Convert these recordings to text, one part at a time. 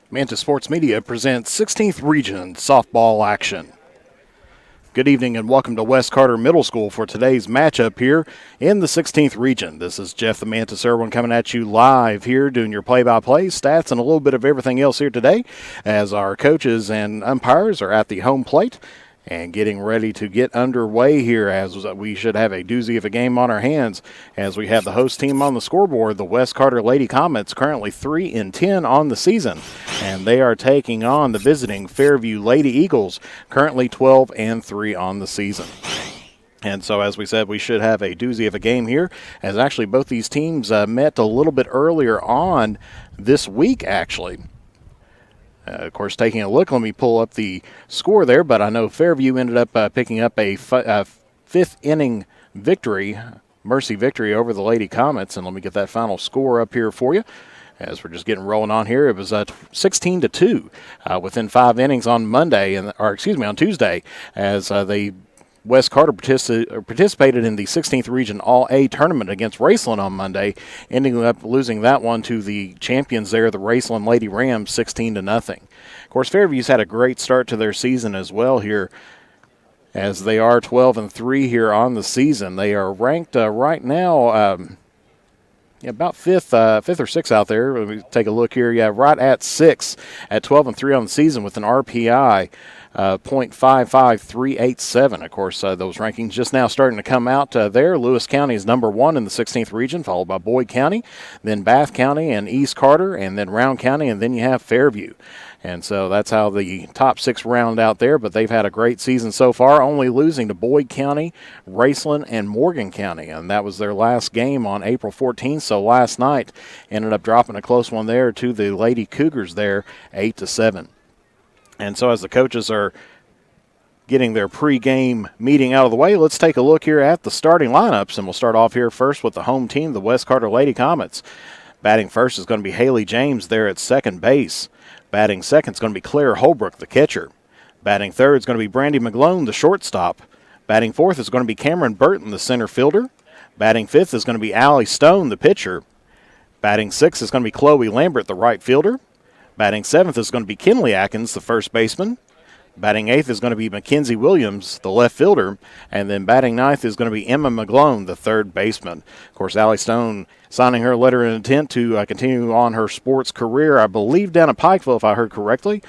Manta Sports Media presents 16th Region Softball action. Good evening and welcome to West Carter Middle School for today's matchup here in the 16th Region. This is Jeff the Mantis Irwin coming at you live here doing your play-by-play, stats, and a little bit of everything else here today as our coaches and umpires are at the home plate and getting ready to get underway here as we should have a doozy of a game on our hands as we have the host team on the scoreboard. The West Carter Lady Comets currently 3-10 on the season, and they are taking on the visiting Fairview Lady Eagles, currently 12-3 on the season. And so, as we said, we should have a doozy of a game here, as actually both these teams met a little bit earlier on this week, actually. Of course, taking a look, let me pull up the score there, but I know Fairview ended up picking up a fifth inning victory, mercy victory over the Lady Comets, and let me get that final score up here for you. As we're just getting rolling on here, it was 16-2 within 5 innings on on Tuesday, as they West Carter participated in the 16th Region All-A tournament against Raceland on Monday, ending up losing that one to the champions there, the Raceland Lady Rams, 16-0. Of course, Fairview's had a great start to their season as well here, as they are 12-3 here on the season. They are ranked right now about fifth or sixth out there. Let me take a look here. Yeah, right at 6 at 12-3 on the season with an RPI. .55387. Of course, those rankings just now starting to come out there. Lewis County is number 1 in the 16th region, followed by Boyd County, then Bath County and East Carter, and then Round County, and then you have Fairview. And so that's how the top 6 round out there, but they've had a great season so far, only losing to Boyd County, Raceland, and Morgan County. And that was their last game on April 14th, so last night ended up dropping a close one there to the Lady Cougars there, 8-7. And so as the coaches are getting their pregame meeting out of the way, let's take a look here at the starting lineups. And we'll start off here first with the home team, the West Carter Lady Comets. Batting first is going to be Haley James there at second base. Batting second is going to be Claire Holbrook, the catcher. Batting third is going to be Brandy McGlone, the shortstop. Batting fourth is going to be Cameron Burton, the center fielder. Batting fifth is going to be Allie Stone, the pitcher. Batting sixth is going to be Chloe Lambert, the right fielder. Batting seventh is going to be Kenley Atkins, the first baseman. Batting eighth is going to be Mackenzie Williams, the left fielder. And then batting ninth is going to be Emma McGlone, the third baseman. Of course, Allie Stone signing her letter of intent to continue on her sports career, I believe, down at Pikeville, if I heard correctly.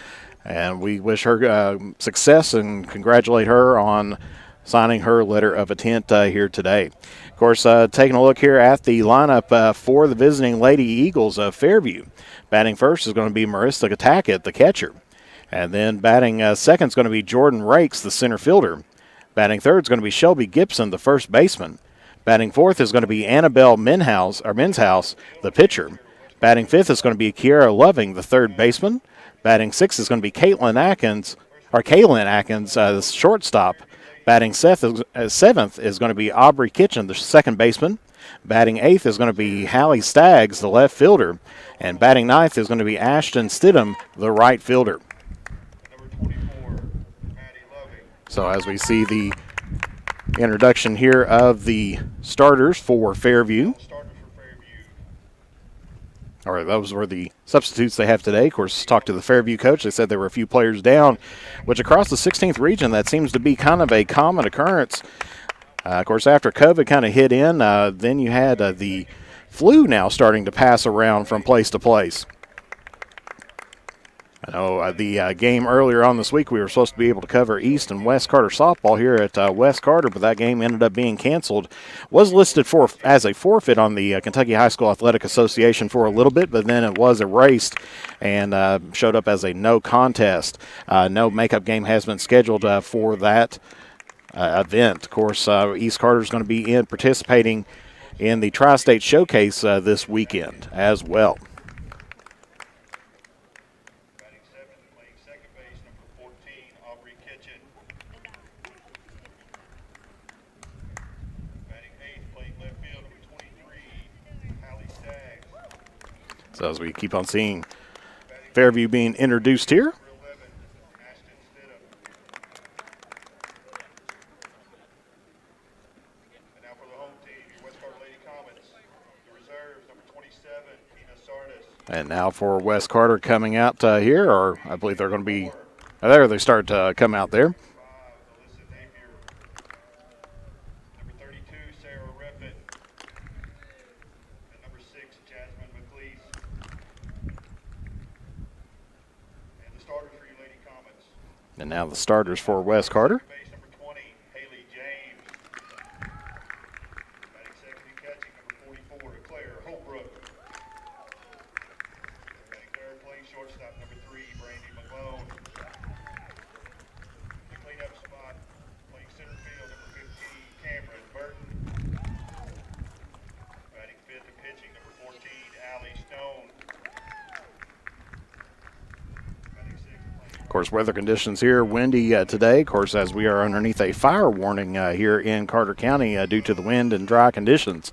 And we wish her success and congratulate her on signing her letter of intent here today. Of course, taking a look here at the lineup for the visiting Lady Eagles of Fairview. Batting first is going to be Marissa Tackett, the catcher. And then batting second is going to be Jordan Rakes, the center fielder. Batting third is going to be Shelby Gibson, the first baseman. Batting fourth is going to be Annabelle Menhouse, the pitcher. Batting fifth is going to be Kiara Loving, the third baseman. Batting sixth is going to be Kaylin Atkins, the shortstop. Batting seventh is going to be Aubrey Kitchen, the second baseman. Batting eighth is going to be Hallie Staggs, the left fielder. And batting ninth is going to be Ashton Stidham, the right fielder. So as we see the introduction here of the starters for Fairview. All right, those were the substitutes they have today. Of course, talked to the Fairview coach. They said there were a few players down, which across the 16th region, that seems to be kind of a common occurrence. Of course, after COVID kind of hit in, then you had the flu now starting to pass around from place to place. I know the game earlier on this week, we were supposed to be able to cover East and West Carter softball here at West Carter, but that game ended up being canceled. Was listed as a forfeit on the Kentucky High School Athletic Association for a little bit, but then it was erased and showed up as a no contest. No makeup game has been scheduled for that event. Of course, East Carter is going to be participating in the Tri-State Showcase this weekend as well. So as we keep on seeing Fairview being introduced here. And now for the home team, your West Carter Lady Comets, the reserves, number 27, Tina Sardis. And now for West Carter coming out here, or I believe they're going to be, there they start to come out there. And now the starters for West Carter. Of course, weather conditions here, windy today. Of course, as we are underneath a fire warning here in Carter County due to the wind and dry conditions.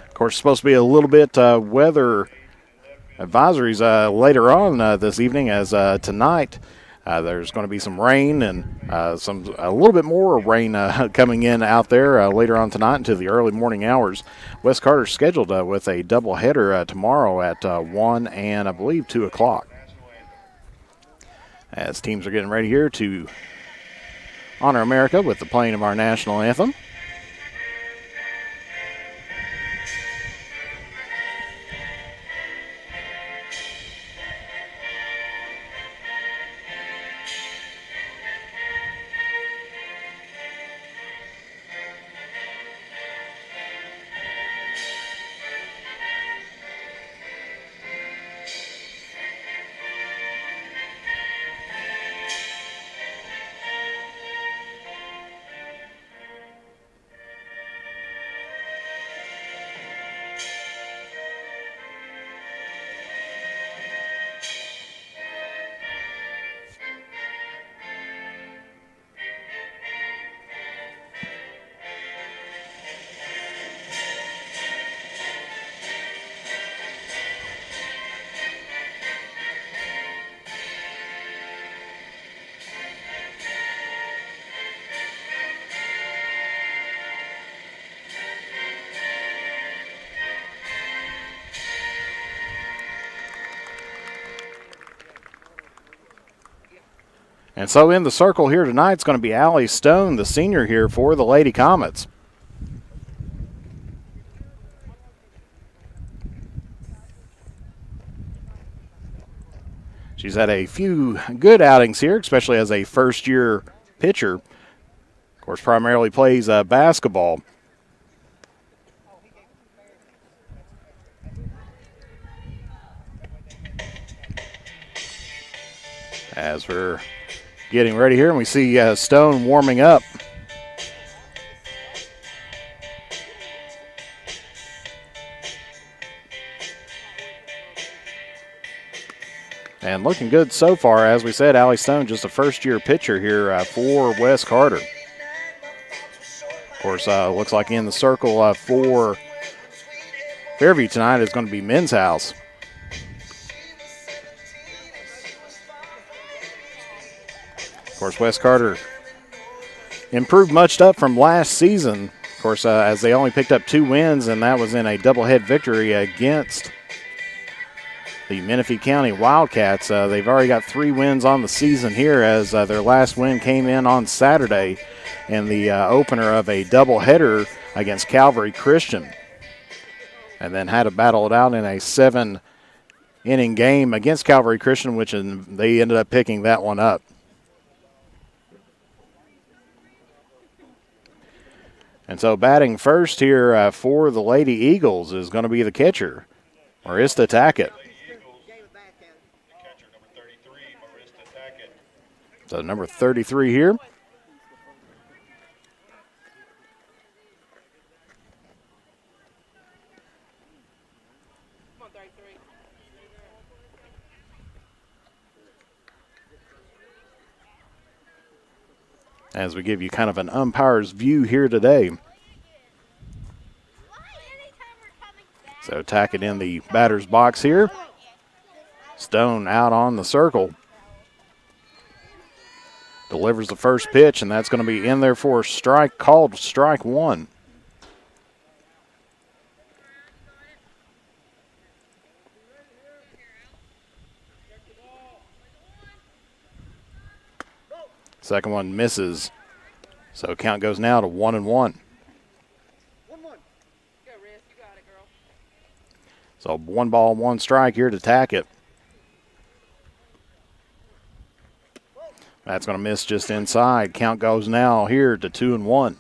Of course, it's supposed to be a little bit weather advisories later on this evening, as tonight there's going to be some rain and a little bit more rain coming in out there later on tonight into the early morning hours. West Carter's scheduled with a doubleheader tomorrow at 1 and I believe 2 o'clock. As teams are getting ready here to honor America with the playing of our national anthem. And so in the circle here tonight, it's going to be Allie Stone, the senior here for the Lady Comets. She's had a few good outings here, especially as a first-year pitcher. Of course, primarily plays basketball. As we're getting ready here, and we see Stone warming up. And looking good so far. As we said, Allie Stone, just a first-year pitcher here for West Carter. Of course, looks like in the circle for Fairview tonight is going to be Men's House. Of course, West Carter improved much up from last season. Of course, as they only picked up 2 wins, and that was in a doublehead victory against the Menifee County Wildcats. They've already got 3 wins on the season here, as their last win came in on Saturday in the opener of a doubleheader against Calvary Christian. And then had to battle it out in a 7-inning game against Calvary Christian, which they ended up picking that one up. And so batting first here for the Lady Eagles is going to be the catcher, Marista Tackett. So number 33 here. As we give you kind of an umpire's view here today. So Tackett in the batter's box here. Stone out on the circle. Delivers the first pitch, and that's going to be in there for a strike, called strike 1. Second one misses. So count goes now to 1-1. So 1 ball, 1 strike here to Tackett. That's going to miss just inside. Count goes now here to 2-1.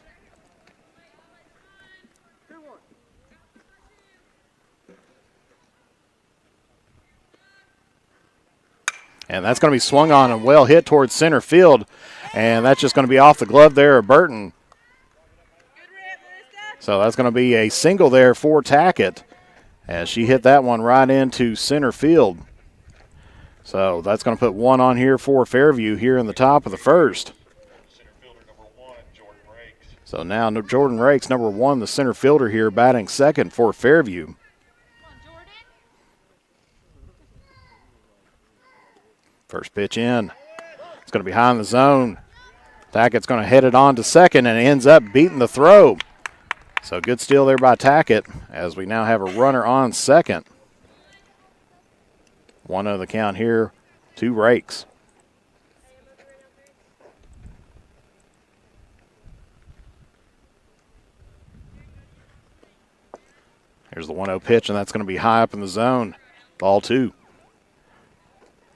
And that's going to be swung on and well hit towards center field. And that's just going to be off the glove there of Burton. So that's going to be a single there for Tackett as she hit that one right into center field. So that's going to put 1 on here for Fairview here in the top of the first. So now Jordan Rakes, number 1, the center fielder here, batting second for Fairview. First pitch in. It's going to be high in the zone. Tackett's going to head it on to second and ends up beating the throw. So good steal there by Tackett as we now have a runner on second. 1-0 the count here to Rakes. Here's the 1-0 pitch, and that's going to be high up in the zone. Ball 2.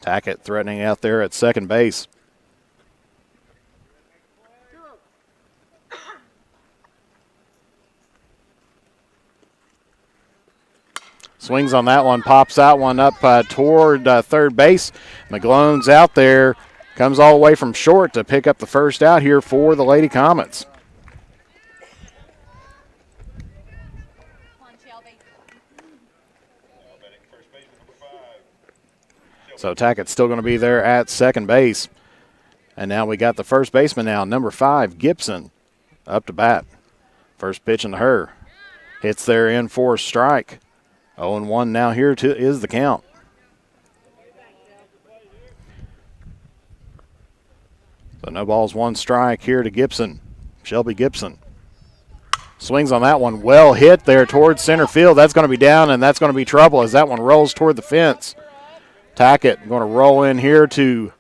Tackett threatening out there at second base. Swings on that one, pops that one up toward third base. McGlone's out there, comes all the way from short to pick up the first out here for the Lady Comets. So Tackett's still going to be there at second base. And now we got the first baseman now, number 5, Gibson, up to bat. First pitch into her. Hits there in for a strike. 0-1 now here is the count. So no balls, 1 strike here to Gibson. Shelby Gibson. Swings on that one. Well hit there towards center field. That's going to be down, and that's going to be trouble as that one rolls toward the fence. Tackett going to roll in here to,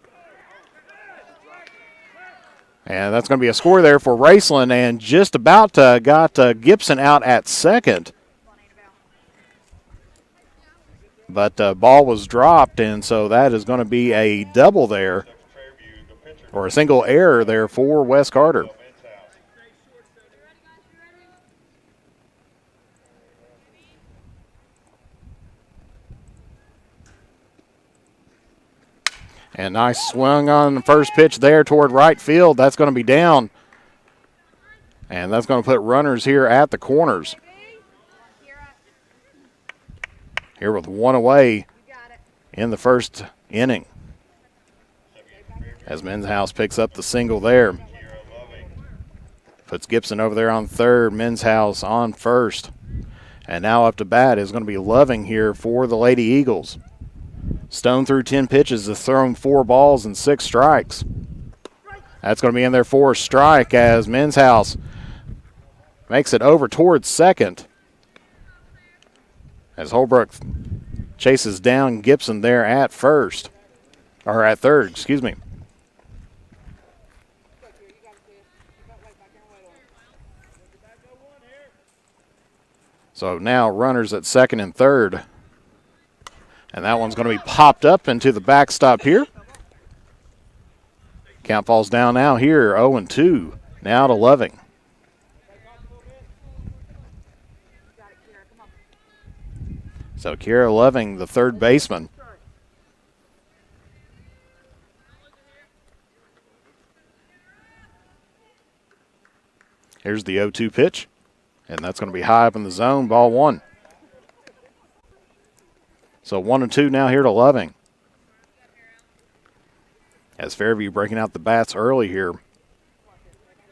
and that's going to be a score there for Raceland, and just about got Gibson out at second. But ball was dropped, and so that is going to be a double there, or a single error there for Wes Carter. And nice swing on the first pitch there toward right field. That's going to be down. And that's going to put runners here at the corners. Here with 1 away in the first inning. As Menshouse picks up the single there. Puts Gibson over there on third. Menshouse on first. And now up to bat is going to be Loving here for the Lady Eagles. Stone through 10 pitches has thrown 4 balls and 6 strikes. That's going to be in there for a strike as Menshouse makes it over towards second. As Holbrook chases down Gibson there at first. Or at third, excuse me. So now runners at second and third. And that one's going to be popped up into the backstop here. Count falls down now here, 0-2. Now to Loving. So Kiera Loving, the third baseman. Here's the 0-2 pitch. And that's going to be high up in the zone, ball 1. So 1-2 now here to Loving. As Fairview breaking out the bats early here.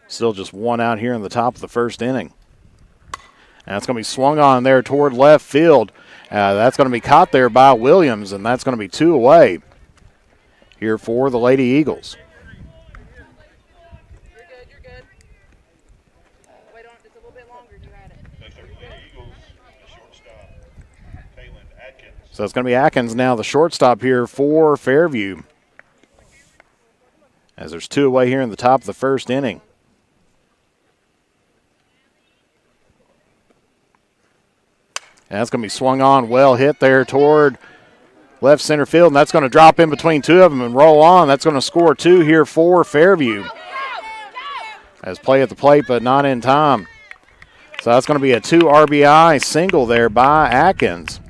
Still just 1 out here in the top of the first inning. And it's going to be swung on there toward left field. That's going to be caught there by Williams, and that's going to be 2 away here for the Lady Eagles. You're good. Wait on it just a little bit longer. You had it. So it's going to be Atkins now, the shortstop here for Fairview. as there's 2 away here in the top of the first inning. And that's going to be swung on, well hit there toward left center field, and that's going to drop in between 2 of them and roll on. That's going to score 2 here for Fairview. As play at the plate, but not in time. So that's going to be a 2 RBI single there by Atkins.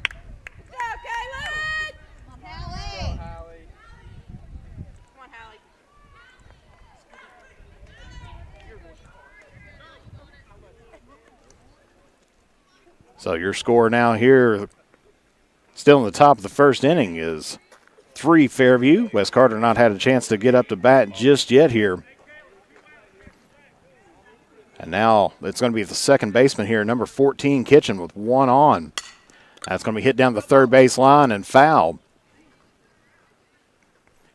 So your score now here, still in the top of the first inning, is 3 Fairview. Wes Carter not had a chance to get up to bat just yet here. And now it's going to be the second baseman here, number 14, Kitchen, with 1 on. That's going to be hit down the third base line and foul.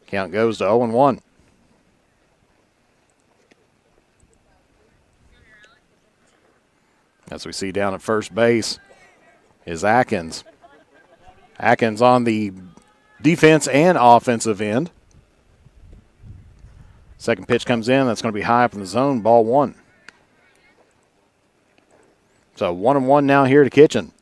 Count goes to 0-1. As we see down at first base is Atkins. Atkins on the defense and offensive end. Second pitch comes in. That's going to be high up in the zone, ball 1. So 1-1 now here to Kitchen.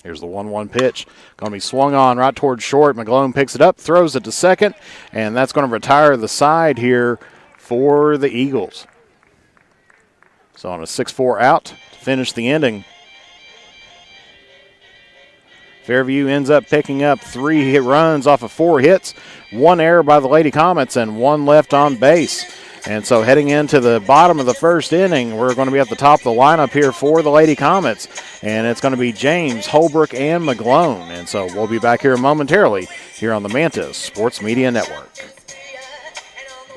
Here's the 1-1 pitch. Going to be swung on right towards short. McGlone picks it up, throws it to second, and that's going to retire the side here for the Eagles. So on a 6-4 out to finish the inning. Fairview ends up picking up 3 runs off of 4 hits, 1 error by the Lady Comets, and 1 left on base. And so heading into the bottom of the first inning, we're going to be at the top of the lineup here for the Lady Comets. And it's going to be James, Holbrook, and McGlone. And so we'll be back here momentarily here on the Mantis Sports Media Network.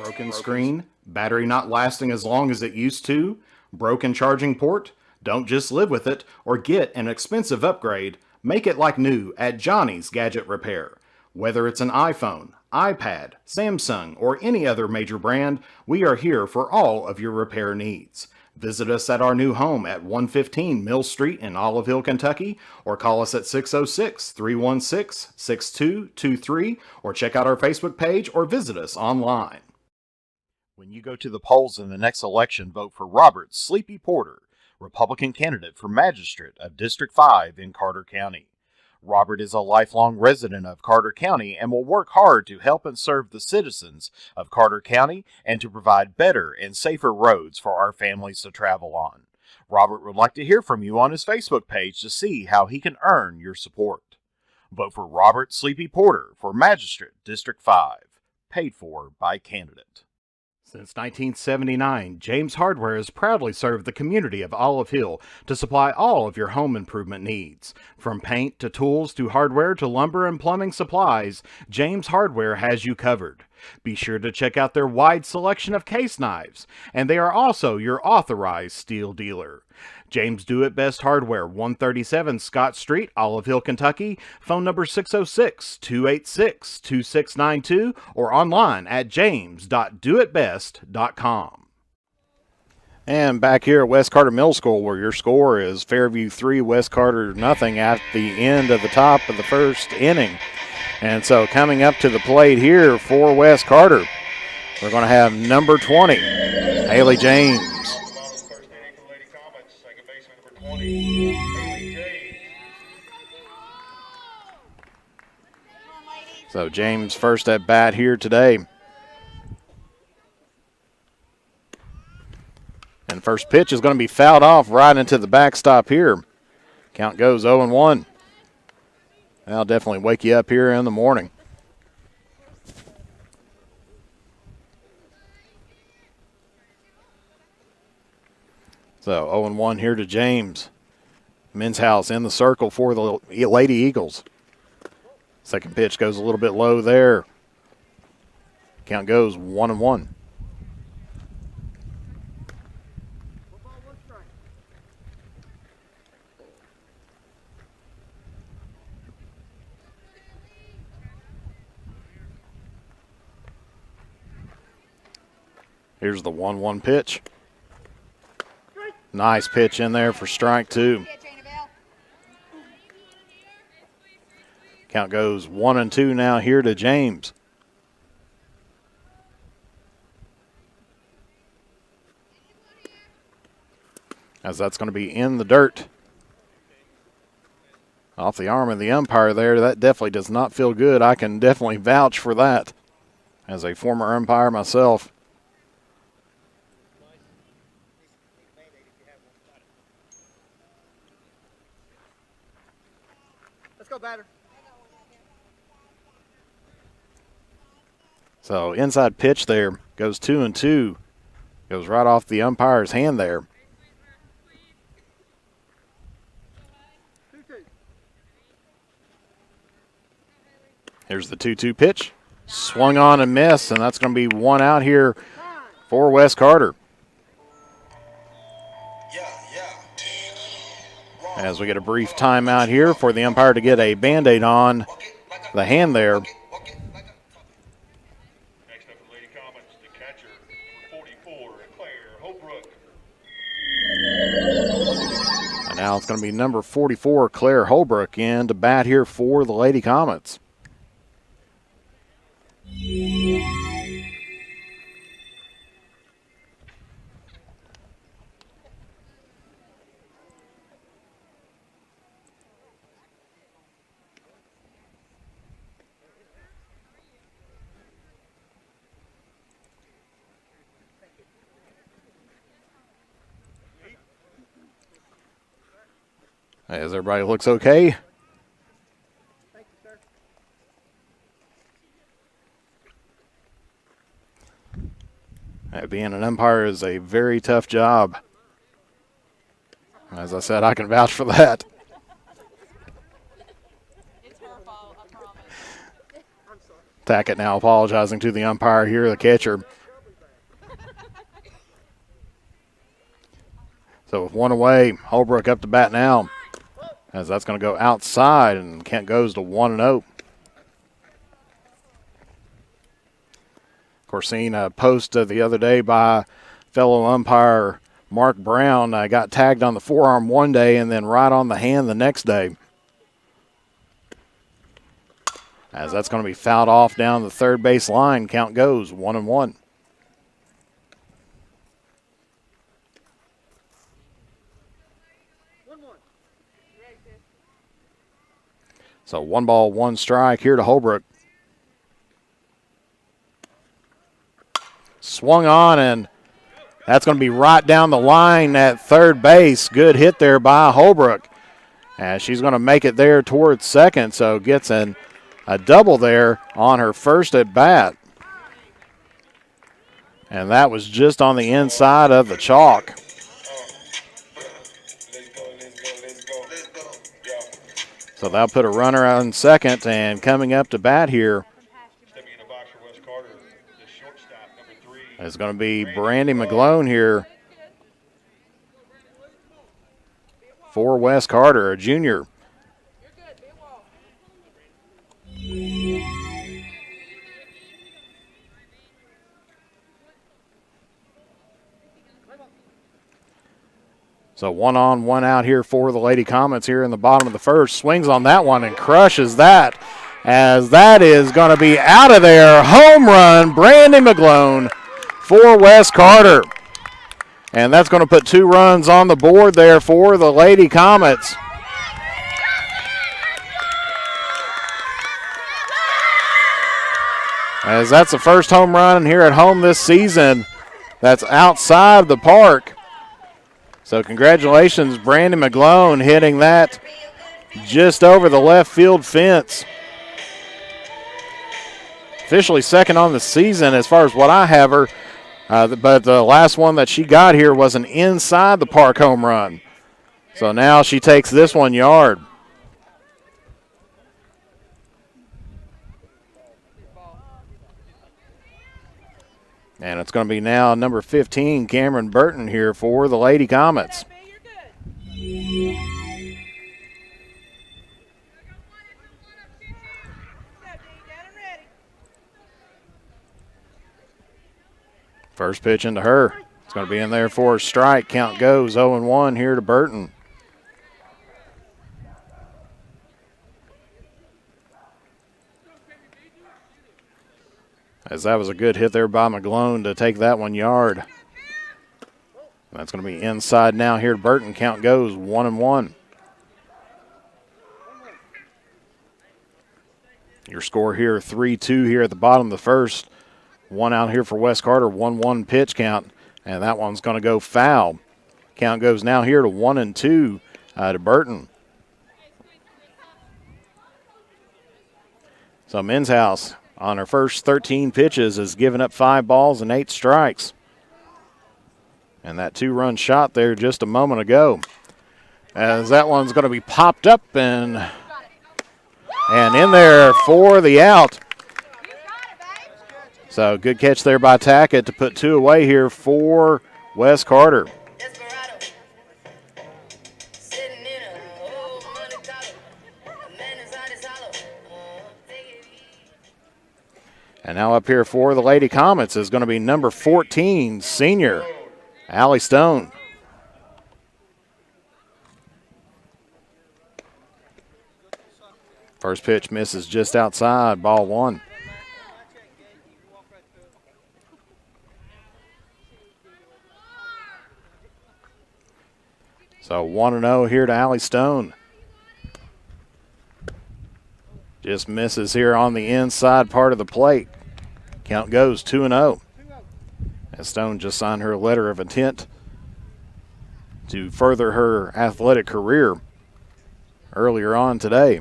Broken screen, battery not lasting as long as it used to, broken charging port? Don't just live with it or get an expensive upgrade. Make it like new at Johnny's Gadget Repair. Whether it's an iPhone, iPad, Samsung, or any other major brand, we are here for all of your repair needs. Visit us at our new home at 115 Mill Street in Olive Hill, Kentucky, or call us at 606-316-6223, or check out our Facebook page or visit us online. When you go to the polls in the next election, vote for Robert Sleepy Porter, Republican candidate for Magistrate of District 5 in Carter County. Robert is a lifelong resident of Carter County and will work hard to help and serve the citizens of Carter County and to provide better and safer roads for our families to travel on. Robert would like to hear from you on his Facebook page to see how he can earn your support. Vote for Robert Sleepy Porter for Magistrate District 5, paid for by candidate. Since 1979, James Hardware has proudly served the community of Olive Hill to supply all of your home improvement needs. From paint to tools to hardware to lumber and plumbing supplies, James Hardware has you covered. Be sure to check out their wide selection of case knives, and they are also your authorized steel dealer. James Do It Best Hardware, 137 Scott Street, Olive Hill, Kentucky. Phone number 606-286-2692 or online at james.doitbest.com. And back here at West Carter Middle School, where your score is Fairview 3, West Carter nothing at the end of the top of the first inning. And so coming up to the plate here for West Carter, we're going to have number 20, Haley James. So James first at bat here today. And first pitch is going to be fouled off right into the backstop here. Count goes 0-1. That'll definitely wake you up here in the morning. So 0-1 here to James. Men's House in the circle for the Lady Eagles. Second pitch goes a little bit low there. Count goes 1-1. Here's the 1-1 pitch. Nice pitch in there for strike 2. Count goes 1-2 now here to James. As that's going to be in the dirt. Off the arm of the umpire there, that definitely does not feel good. I can definitely vouch for that as a former umpire myself. Let's go, batter. So inside pitch there goes 2-2. Goes right off the umpire's hand there. Here's the 2-2 pitch. Swung on and missed, and that's going to be one out here for Wes Carter. As we get a brief timeout here for the umpire to get a Band-Aid on the hand there. Next up for Lady Comets, the catcher, number 44, Claire Holbrook. And now it's going to be number 44, Claire Holbrook, in to bat here for the Lady Comets. As everybody looks okay. Being an umpire is a very tough job. As I said, I can vouch for that. It's her fault, I promise. Tackett now apologizing to the umpire here, the catcher. So with one away, Holbrook up to bat now. As that's going to go outside, and Kent goes to 1-0. Of course, seen a post the other day by fellow umpire Mark Brown. Got tagged on the forearm one day and then right on the hand the next day. As that's going to be fouled off down the third base line. Count goes 1-1. So 1 ball, 1 strike here to Holbrook. Swung on, and that's going to be right down the line at third base. Good hit there by Holbrook. And she's going to make it there towards second, so gets a double there on her first at bat. And that was just on the inside of the chalk. So that'll put a runner on second, and coming up to bat here is going to be Brandy McGlone here for Wes Carter, a junior. So 1 on, 1 out here for the Lady Comets here in the bottom of the first. Swings on that one and crushes that, as that is going to be out of there. Home run, Brandy McGlone for Wes Carter. And that's going to put 2 runs on the board there for the Lady Comets. As that's the first home run here at home this season that's outside the park. So congratulations, Brandy McGlone, hitting that just over the left field fence. Officially second on the season as far as what I have her. But the last one that she got here was an inside the park home run. So now she takes this 1 yard. And it's going to be now number 15, Cameron Burton here for the Lady Comets. First pitch into her. It's going to be in there for a strike. Count goes 0-1 here to Burton. as that was a good hit there by McGlone to take that 1 yard. That's going to be inside now here to Burton. Count goes 1-1. Your score here, 3-2 here at the bottom of the first. 1 out here for West Carter, 1-1 pitch count, and that one's going to go foul. Count goes now here to 1-2 to Burton. So Men's House on her first 13 pitches has given up 5 balls and 8 strikes. And that 2-run shot there just a moment ago, as that one's going to be popped up and in there for the out. So good catch there by Tackett to put 2 away here for West Carter. And now up here for the Lady Comets is going to be number 14, senior Allie Stone. First pitch misses just outside, ball 1. So 1-0 here to Allie Stone. Just misses here on the inside part of the plate. Count goes 2-0. As Stone just signed her letter of intent to further her athletic career earlier on today.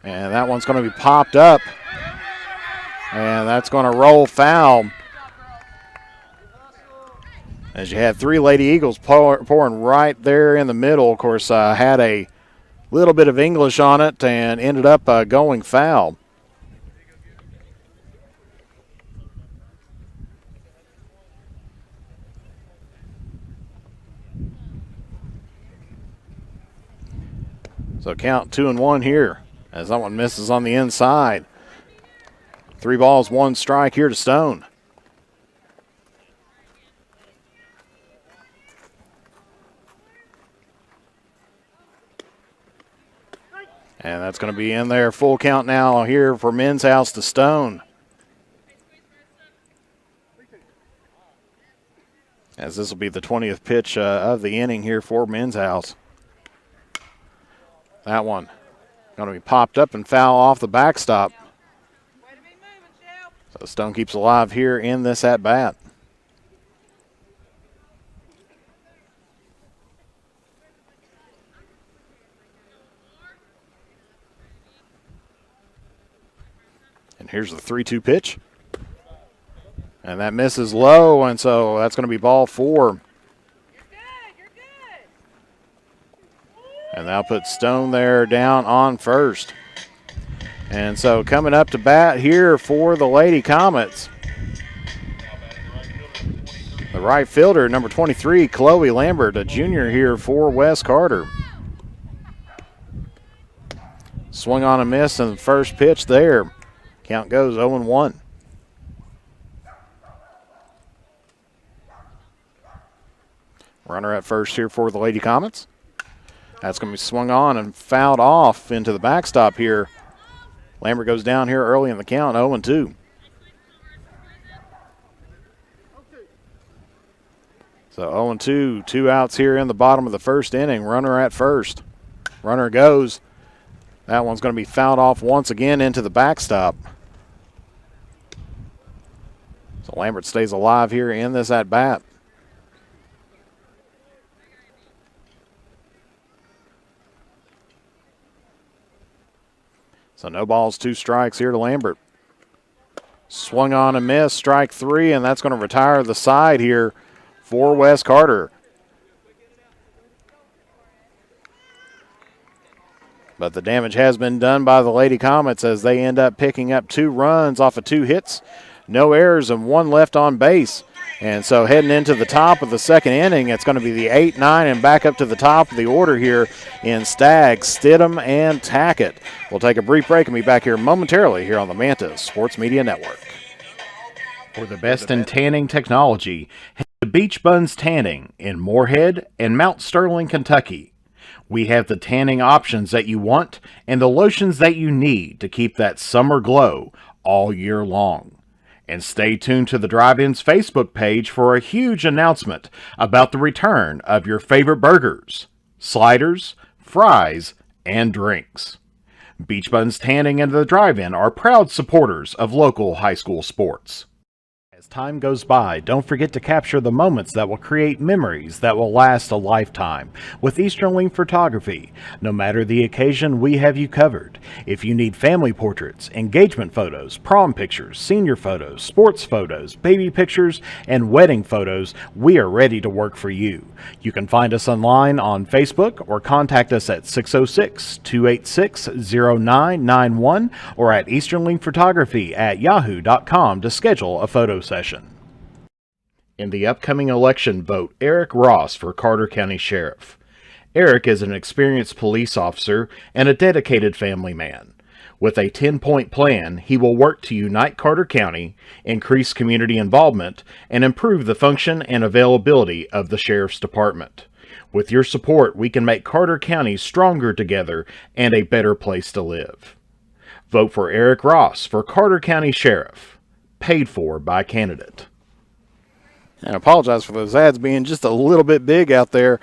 And that one's going to be popped up. And that's going to roll foul. As you had 3 Lady Eagles pouring right there in the middle. Of course, had a little bit of English on it and ended up going foul. So count 2-1 here as that one misses on the inside. 3 balls, 1 strike here to Stone. And that's going to be in there. Full count now here for Men's House to Stone. As this will be the 20th pitch of the inning here for Men's House. That one going to be popped up and foul off the backstop. So Stone keeps alive here in this at-bat. And here's the 3-2 pitch. And that misses low, and so that's going to be ball 4. And that'll put Stone there down on first. And so coming up to bat here for the Lady Comets, the right fielder, number 23, Chloe Lambert, a junior here for West Carter. Swing on a miss in the first pitch there. Count goes 0-1. Runner at first here for the Lady Comets. That's going to be swung on and fouled off into the backstop here. Lambert goes down here early in the count, 0-2. So 0-2, 2 outs here in the bottom of the first inning. Runner at first. Runner goes. That one's going to be fouled off once again into the backstop. So Lambert stays alive here in this at-bat. So no balls, 2 strikes here to Lambert. Swung on and missed, strike 3, and that's going to retire the side here for West Carter. But the damage has been done by the Lady Comets as they end up picking up 2 runs off of 2 hits, no errors, and 1 left on base. And so heading into the top of the second inning, it's going to be the 8-9 and back up to the top of the order here in Stagg, Stidham, and Tackett. We'll take a brief break and be back here momentarily here on the Manta Sports Media Network. For the best in tanning technology, head to Beach Buns Tanning in Moorhead and Mount Sterling, Kentucky. We have the tanning options that you want and the lotions that you need to keep that summer glow all year long. And stay tuned to the Drive-In's Facebook page for a huge announcement about the return of your favorite burgers, sliders, fries, and drinks. Beach Buns Tanning and the Drive-In are proud supporters of local high school sports. As time goes by, don't forget to capture the moments that will create memories that will last a lifetime with Eastern Link Photography. No matter the occasion, we have you covered. If you need family portraits, engagement photos, prom pictures, senior photos, sports photos, baby pictures, and wedding photos, we are ready to work for you. You can find us online on Facebook or contact us at 606-286-0991 or at easternlinkphotography@yahoo.com to schedule a photo session. In the upcoming election, vote Eric Ross for Carter County Sheriff. Eric is an experienced police officer and a dedicated family man. With a 10-point plan, he will work to unite Carter County, increase community involvement, and improve the function and availability of the Sheriff's Department. With your support, we can make Carter County stronger together and a better place to live. Vote for Eric Ross for Carter County Sheriff. Paid for by candidate. And I apologize for those ads being just a little bit big out there,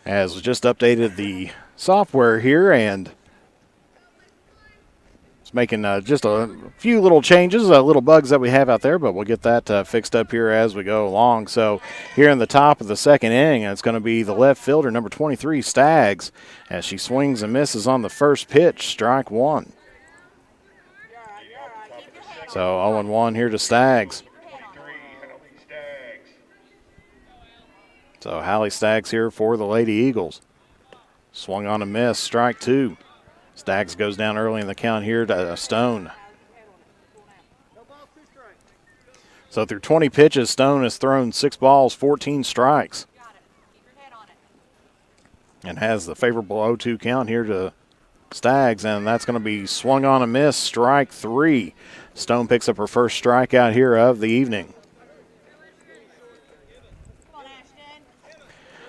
as we just updated the software here and it's making just a few little changes, little bugs that we have out there, but we'll get that fixed up here as we go along. So here in the top of the second inning, it's going to be the left fielder, number 23, Staggs, as she swings and misses on the first pitch, strike one. So 0-1 here to Staggs. So Hallie Staggs here for the Lady Eagles. Swung on a miss, strike two. Staggs goes down early in the count here to Stone. So through 20 pitches, Stone has thrown 6 balls, 14 strikes. And has the favorable 0-2 count here to Staggs, and that's going to be swung on a miss, strike three. Stone picks up her first strikeout here of the evening.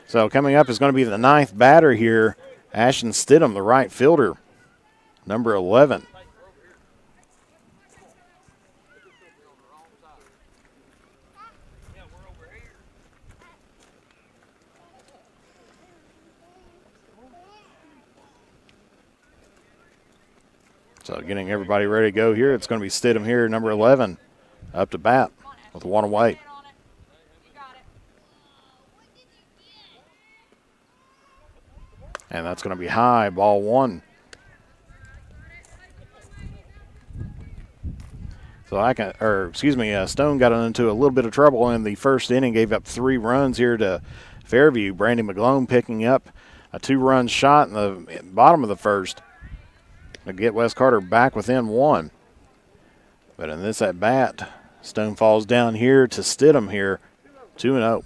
So coming up is going to be the 9th batter here, Ashton Stidham, the right fielder, number 11. So getting everybody ready to go here. It's going to be Stidham here, number 11, up to bat with one away. And that's going to be high, ball one. So Stone got into a little bit of trouble in the first inning, gave up 3 runs here to Fairview. Brandy McGlone picking up a 2-run shot in the bottom of the first to get West Carter back within 1. But in this at bat, Stone falls down here to Stidham here, 2-0.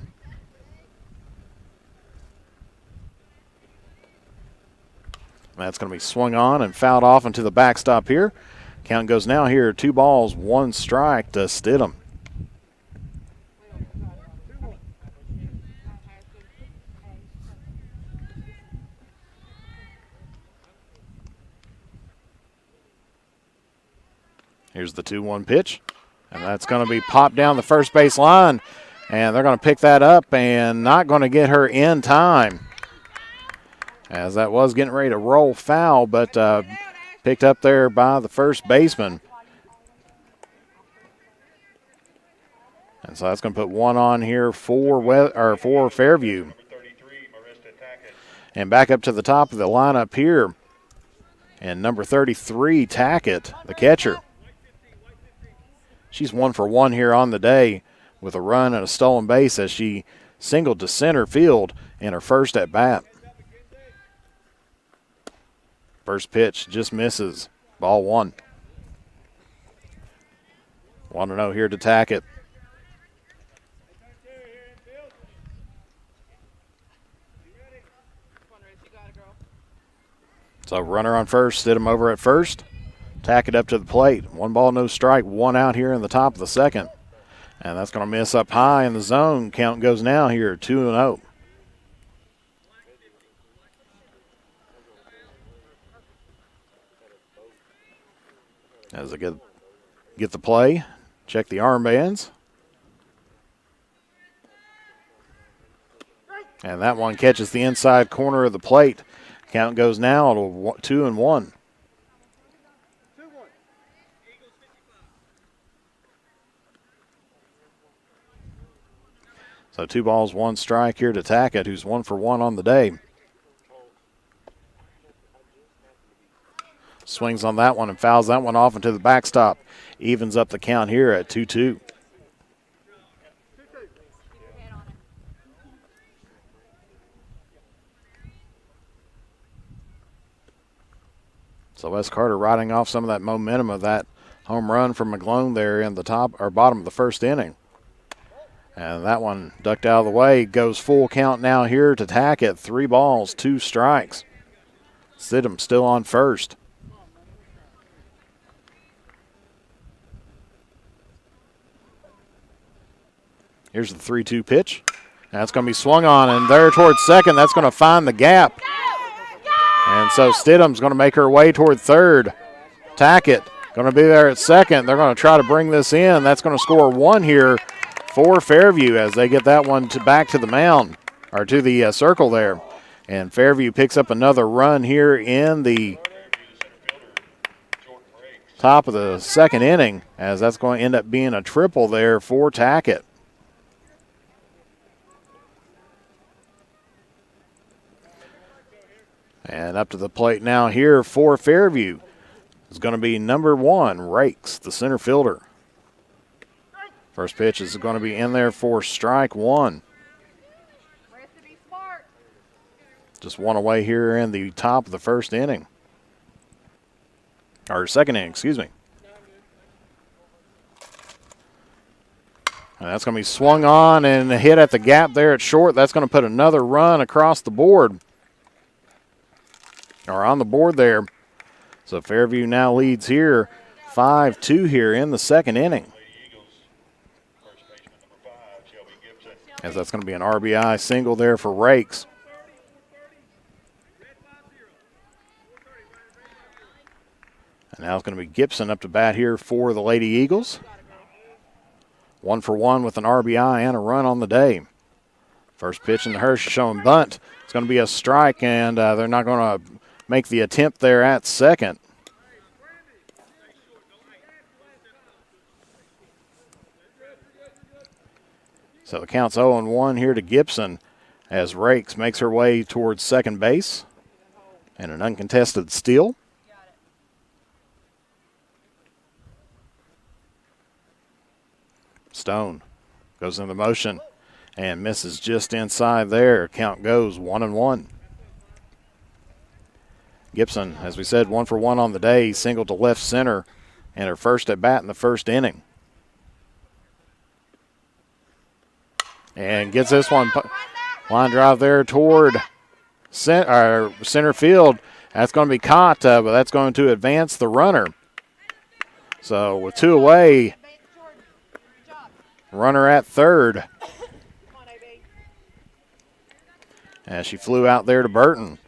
That's going to be swung on and fouled off into the backstop here. Count goes now here, 2 balls, 1 strike to Stidham. Here's the 2-1 pitch, and that's going to be popped down the first base line, and they're going to pick that up and not going to get her in time, as that was getting ready to roll foul, but picked up there by the first baseman. And so that's going to put 1 on here for Fairview. And back up to the top of the lineup here, and number 33, Tackett, the catcher. She's 1 for 1 here on the day with a run and a stolen base as she singled to center field in her first at bat. First pitch just misses, ball 1. 1-0 here to Tackett. So runner on first, Stidham over at first. Tackett up to the plate. 1 ball, no strike, 1 out here in the top of the second. And that's going to miss up high in the zone. Count goes now here, 2-0. As they get the play, check the armbands. And that one catches the inside corner of the plate. Count goes now to 2-1. So 2 balls, 1 strike here to Tackett, who's 1 for 1 on the day. Swings on that one and fouls that one off into the backstop. Evens up the count here at 2-2. So Wes Carter riding off some of that momentum of that home run from McGlone there in the top or bottom of the first inning. And that one ducked out of the way. Goes full count now here to Tackett. 3 balls, 2 strikes. Stidham still on first. Here's the 3-2 pitch. That's going to be swung on, and there towards second. That's going to find the gap. And so Stidham's going to make her way toward third. Tackett going to be there at second. They're going to try to bring this in. That's going to score 1 here for Fairview as they get that one back to the mound, or to the circle there. And Fairview picks up another run here in the top of the second inning, as that's going to end up being a triple there for Tackett. And up to the plate now here for Fairview is going to be number 1, Rakes, the center fielder. First pitch is going to be in there for strike 1. Just 1 away here in the top of the first inning. Or second inning, excuse me. And that's going to be swung on and hit at the gap there at short. That's going to put another run across the board. Or on the board there. So Fairview now leads here 5-2 here in the second inning. As that's going to be an RBI single there for Rakes. And now it's going to be Gibson up to bat here for the Lady Eagles. 1 for 1 with an RBI and a run on the day. First pitch in the Hirsch showing bunt. It's going to be a strike, and they're not going to make the attempt there at second. So the count's 0-1 here to Gibson as Rakes makes her way towards second base. And an uncontested steal. Stone goes into motion and misses just inside there. Count goes 1-1. Gibson, as we said, 1 for 1 on the day, single to left center, and her first at bat in the first inning. And gets this one, line drive there toward center field. That's going to be caught, but that's going to advance the runner. So with 2 away, runner at third. As she flew out there to Burton.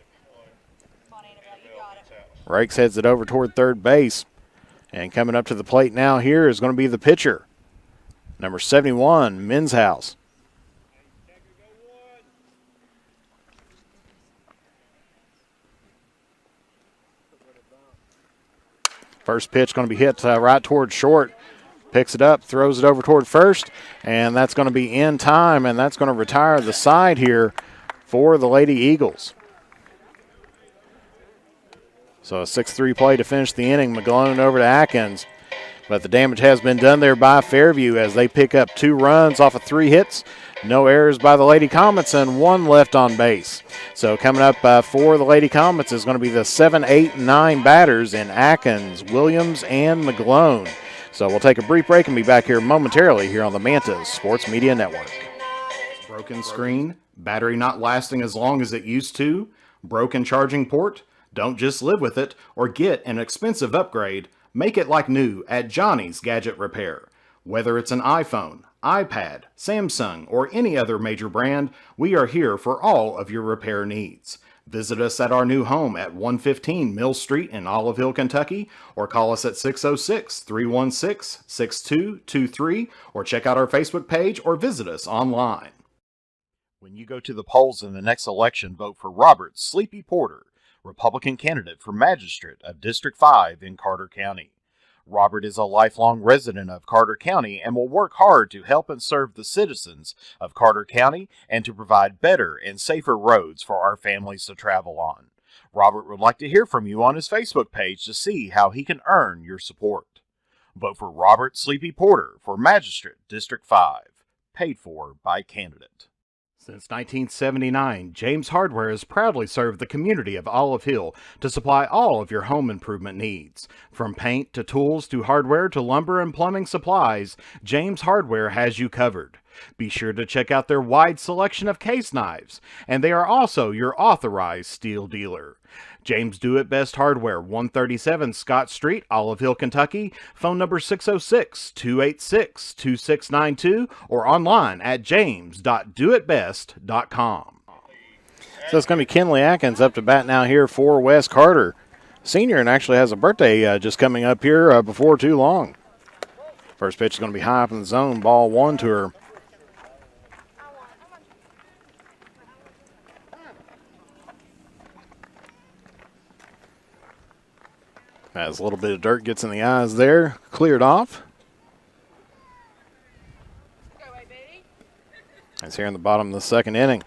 Rakes heads it over toward third base. And coming up to the plate now here is going to be the pitcher. Number 71, Minshouse. First pitch going to be hit right toward short. Picks it up, throws it over toward first, and that's going to be in time, and that's going to retire the side here for the Lady Eagles. So a 6-3 play to finish the inning. McGlone over to Atkins. But the damage has been done there by Fairview as they pick up 2 runs off of 3 hits. No errors by the Lady Comets and 1 left on base. So coming up for the Lady Comets is going to be the 7, 8, 9 batters in Atkins, Williams, and McGlone. So we'll take a brief break and be back here momentarily here on the Mantas Sports Media Network. Broken screen, battery not lasting as long as it used to, broken charging port? Don't just live with it or get an expensive upgrade. Make it like new at Johnny's Gadget Repair. Whether it's an iPhone, iPad, Samsung, or any other major brand, we are here for all of your repair needs. Visit us at our new home at 115 Mill Street in Olive Hill, Kentucky, or call us at 606-316-6223, or check out our Facebook page or visit us online. When you go to the polls in the next election, vote for Robert Sleepy Porter, Republican candidate for Magistrate of District 5 in Carter County. Robert is a lifelong resident of Carter County and will work hard to help and serve the citizens of Carter County and to provide better and safer roads for our families to travel on. Robert would like to hear from you on his Facebook page to see how he can earn your support. Vote for Robert Sleepy Porter for Magistrate District 5, paid for by candidate. Since 1979, James Hardware has proudly served the community of Olive Hill to supply all of your home improvement needs. From paint to tools to hardware to lumber and plumbing supplies, James Hardware has you covered. Be sure to check out their wide selection of case knives, and they are also your authorized steel dealer. James Do It Best Hardware, 137 Scott Street, Olive Hill, Kentucky. Phone number 606-286-2692 or online at james.doitbest.com. So it's going to be Kenley Atkins up to bat now here for Wes Carter, senior, and actually has a birthday just coming up here before too long. First pitch is going to be high up in the zone, ball one to her. As a little bit of dirt gets in the eyes there, cleared off. It's here in the bottom of the second inning.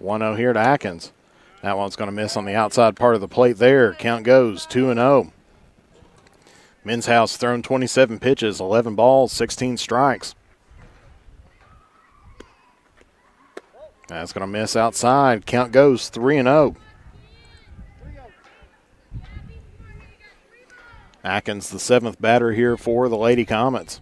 1-0 here to Atkins. That one's going to miss on the outside part of the plate there. Count goes 2-0. Men's House thrown 27 pitches, 11 balls, 16 strikes. That's going to miss outside. Count goes 3-0. Atkins, the seventh batter here for the Lady Comets.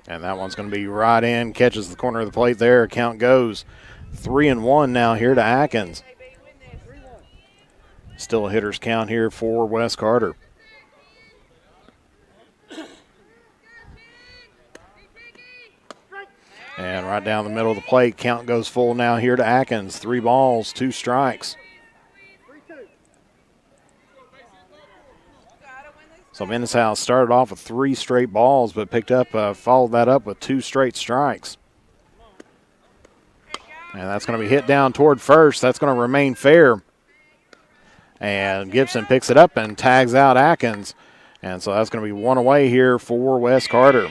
And that one's going to be right in, catches the corner of the plate there. Count goes 3-1 now here to Atkins. Still a hitter's count here for Wes Carter. And right down the middle of the plate, count goes full now here to Atkins. 3 balls, 2 strikes. So Men's House started off with 3 straight balls, but followed that up with 2 straight strikes. And that's going to be hit down toward first. That's going to remain fair. And Gibson picks it up and tags out Atkins. And so that's going to be 1 away here for Wes Carter.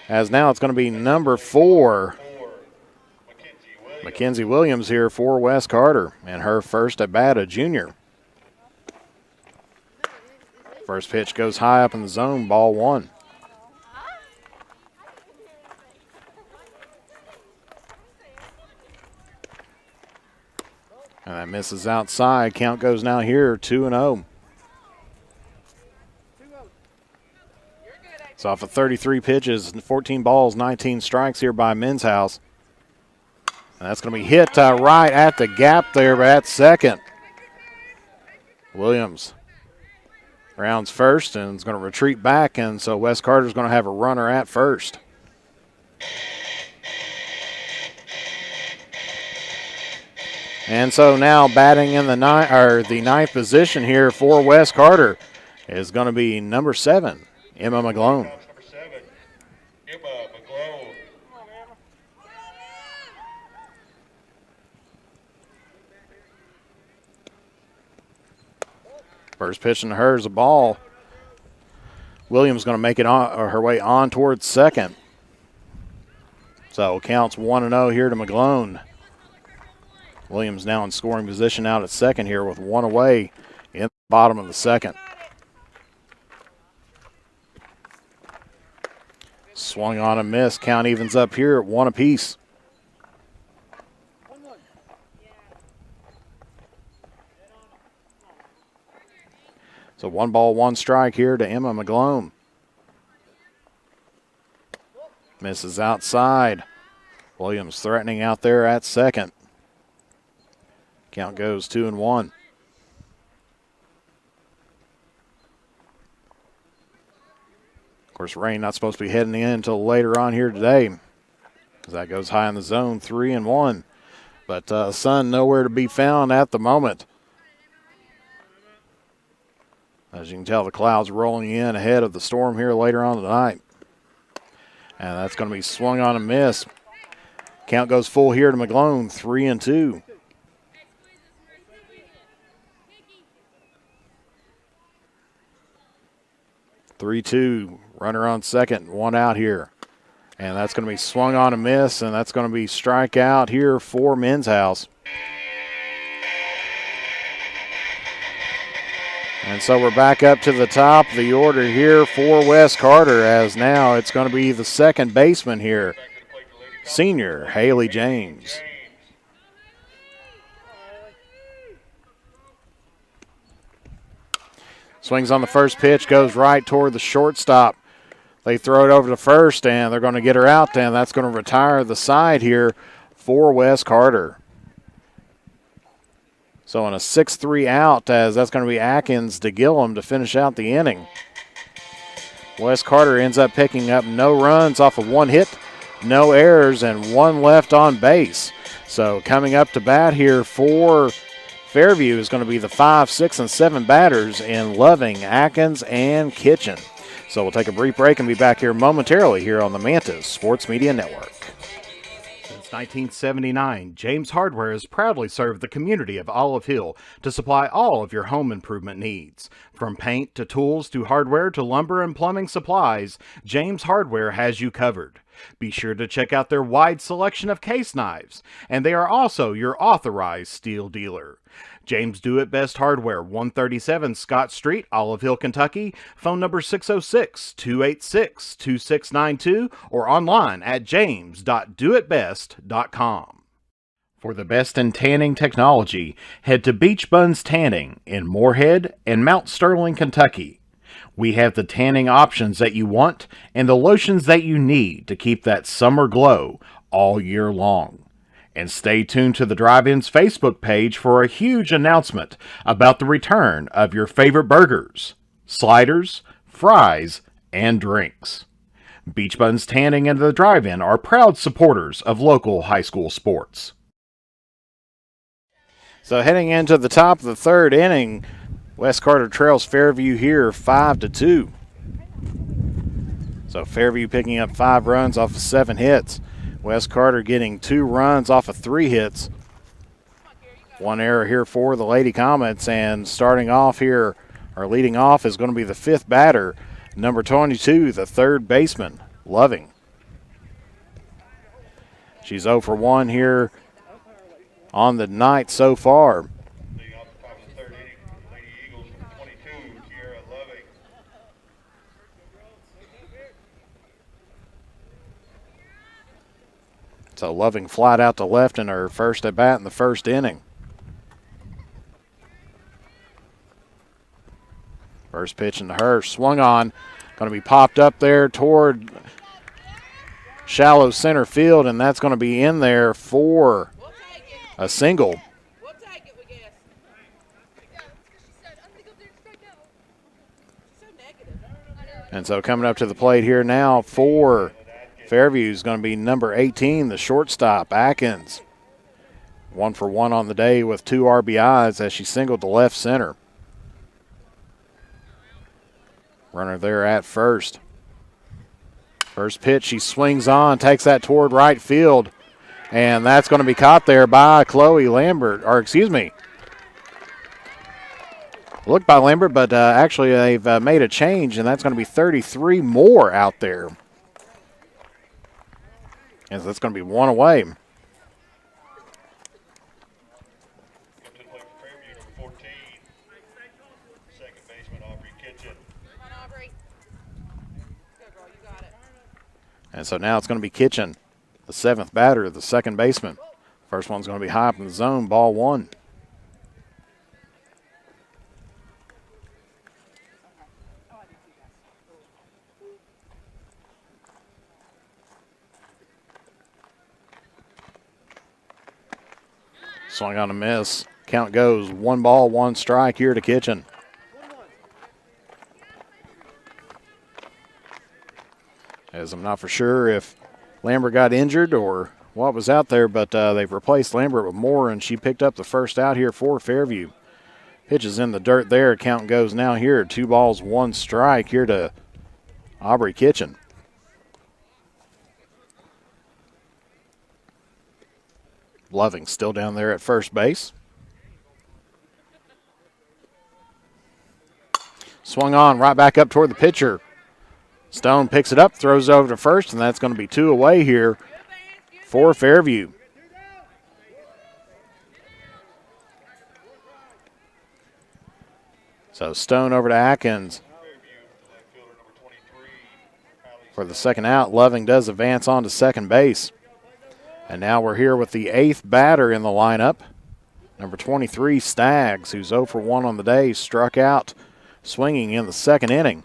As now it's going to be number 4, Mackenzie Williams here for Wes Carter, and her first at bat, a junior. First pitch goes high up in the zone, ball 1. And that misses outside. Count goes now here 2-0. It's off of 33 pitches, 14 balls, 19 strikes here by Men's House. And that's going to be hit right at the gap there at second. Williams rounds first and is going to retreat back, and so Wes Carter's going to have a runner at first. And so now batting in the ninth position here for Wes Carter is going to be number 7. Emma McGlone. Number 7, Emma McGlone. First pitch to her is a ball. Williams going to make it her way on towards second. So counts 1-0 here to McGlone. Williams now in scoring position out at second here with 1 away in the bottom of the second. Swung on and missed. Count evens up here at 1 apiece. So 1 ball, 1 strike here to Emma McGlone. Misses outside. Williams threatening out there at second. Count goes 2-1. Of course, rain not supposed to be heading in until later on here today, as that goes high in the zone, 3-1. But sun nowhere to be found at the moment. As you can tell, the clouds rolling in ahead of the storm here later on tonight. And that's going to be swung on and miss. Count goes full here to McGlone, 3-2. Three-two, runner on second, one out here. And that's going to be swung on and miss, and that's going to be strikeout here for Men's House. And so we're back up to the top of the order here for Wes Carter, as now it's going to be the second baseman here, senior Haley James. Swings on the first pitch, goes right toward the shortstop. They throw it over to first, and they're going to get her out, and that's going to retire the side here for Wes Carter. So on a 6-3 out, as that's going to be Atkins to Gillum to finish out the inning. Wes Carter ends up picking up no runs off of one hit, no errors, and one left on base. So coming up to bat here for Fairview is going to be the 5, 6, and 7 batters in Loving, Atkins, and Kitchen. So we'll take a brief break and be back here momentarily here on the Mantis Sports Media Network. Since 1979, James Hardware has proudly served the community of Olive Hill to supply all of your home improvement needs. From paint to tools to hardware to lumber and plumbing supplies, James Hardware has you covered. Be sure to check out their wide selection of case knives, and they are also your authorized steel dealer. James Do It Best Hardware, 137 Scott Street, Olive Hill, Kentucky. Phone number 606-286-2692 or online at james.doitbest.com. For the best in tanning technology, head to Beach Buns Tanning in Moorhead and Mount Sterling, Kentucky. We have the tanning options that you want and the lotions that you need to keep that summer glow all year long. And stay tuned to the Drive-In's Facebook page for a huge announcement about the return of your favorite burgers, sliders, fries, and drinks. Beach Buns Tanning and the Drive-In are proud supporters of local high school sports. So heading into the top of the third inning, Wes Carter trails Fairview here 5-2. So Fairview picking up 5 runs off of 7 hits. Wes Carter getting 2 runs off of 3 hits. 1 error here for the Lady Comets, and starting off here, or leading off, is going to be the 5th batter, number 22, the 3rd baseman, Loving. She's 0 for 1 here on the night so far. Leading off the top of the third inning, Lady Eagles, 22, Kiera Loving. So Loving flat out to left in her first at bat in the first inning. First pitch into her, swung on, going to be popped up there toward shallow center field, and that's going to be in there for a single. We'll take it, we guess. And so coming up to the plate here now for Fairview is going to be number 18, the shortstop, Atkins. 1 for 1 on the day with 2 RBIs as she singled to left center. Runner there at first. First pitch, she swings on, takes that toward right field, and that's going to be caught there by Chloe Lambert, or excuse me, looked by Lambert, but actually they've made a change, and that's going to be 33 more out there. And that's going to be 1 away. Up to the plate for Fairview, number 14, second baseman Aubrey Kitchen. Come on, Aubrey. Good girl, you got it. And so now it's going to be Kitchen, the 7th batter, the second baseman. First one's going to be high up in the zone, ball 1. Swing on a miss. Count goes 1 ball, 1 strike here to Kitchen. as I'm not for sure if Lambert got injured or what was out there, but they've replaced Lambert with Moore, and she picked up the first out here for Fairview. Pitches in the dirt there. Count goes now here. 2 balls, 1 strike here to Aubrey Kitchen. Loving still down there at first base. Swung on right back up toward the pitcher. Stone picks it up, throws it over to first, and that's going to be 2 away here for Fairview. So Stone over to Atkins for the second out. Loving does advance on to second base. And now we're here with the 8th batter in the lineup. Number 23, Staggs, who's 0 for 1 on the day, struck out swinging in the second inning.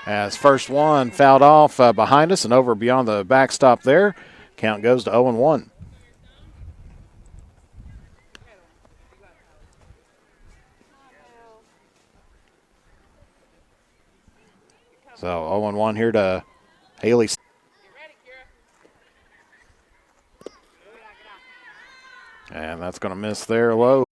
As first one fouled off behind us and over beyond the backstop there. Count goes to 0-1. So 0-1 here to Haley. And that's going to miss there low.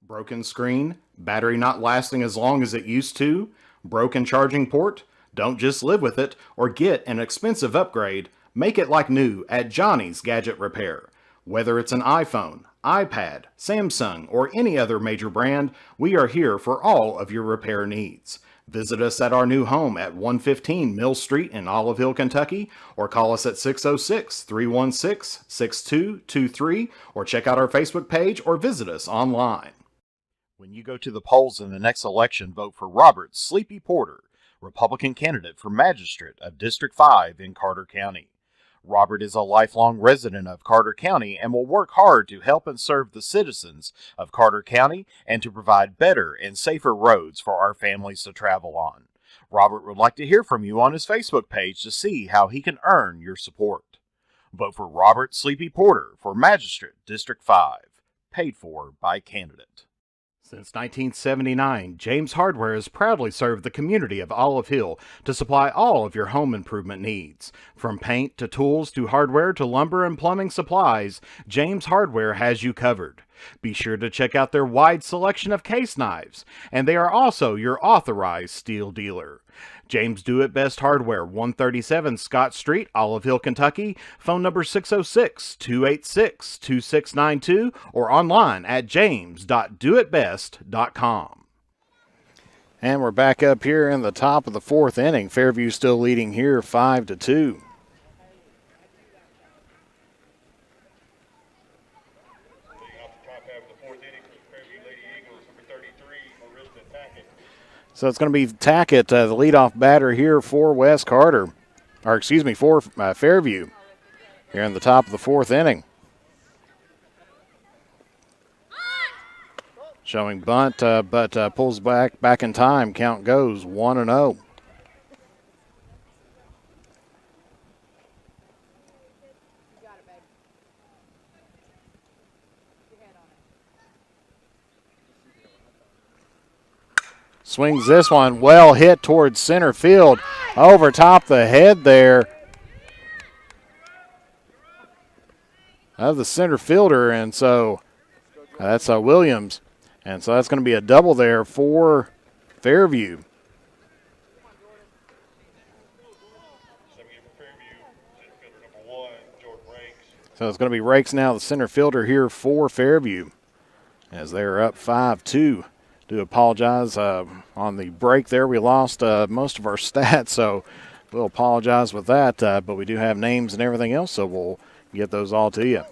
Broken screen, battery not lasting as long as it used to, broken charging port? Don't just live with it or get an expensive upgrade. Make it like new at Johnny's Gadget Repair. Whether it's an iPhone, iPad, Samsung, or any other major brand, we are here for all of your repair needs. Visit us at our new home at 115 Mill Street in Olive Hill, Kentucky, or call us at 606-316-6223, or check out our Facebook page or visit us online. When you go to the polls in the next election, vote for Robert Sleepy Porter, Republican candidate for Magistrate of District 5 in Carter County. Robert is a lifelong resident of Carter County and will work hard to help and serve the citizens of Carter County and to provide better and safer roads for our families to travel on. Robert would like to hear from you on his Facebook page to see how he can earn your support. Vote for Robert Sleepy Porter for Magistrate District 5, paid for by candidate. Since 1979, James Hardware has proudly served the community of Olive Hill to supply all of your home improvement needs. From paint to tools to hardware to lumber and plumbing supplies, James Hardware has you covered. Be sure to check out their wide selection of case knives, and they are also your authorized steel dealer. James Do It Best Hardware, 137 Scott Street, Olive Hill, Kentucky. Phone number 606-286-2692 or online at james.doitbest.com. And we're back up here in the top of the fourth inning. Fairview still leading here 5-2. So it's going to be Tackett, the leadoff batter here for West Carter, for Fairview, here in the top of the fourth inning. Showing bunt, but pulls back in time. Count goes 1-0. Swings this one, well hit towards center field, over top the head there of the center fielder, and so that's Williams. And so that's going to be a double there for Fairview. So it's going to be Rakes now, the center fielder here for Fairview, as they're up 5-2. Do apologize on the break there. We lost most of our stats, so we'll apologize with that. But we do have names and everything else, so we'll get those all to you.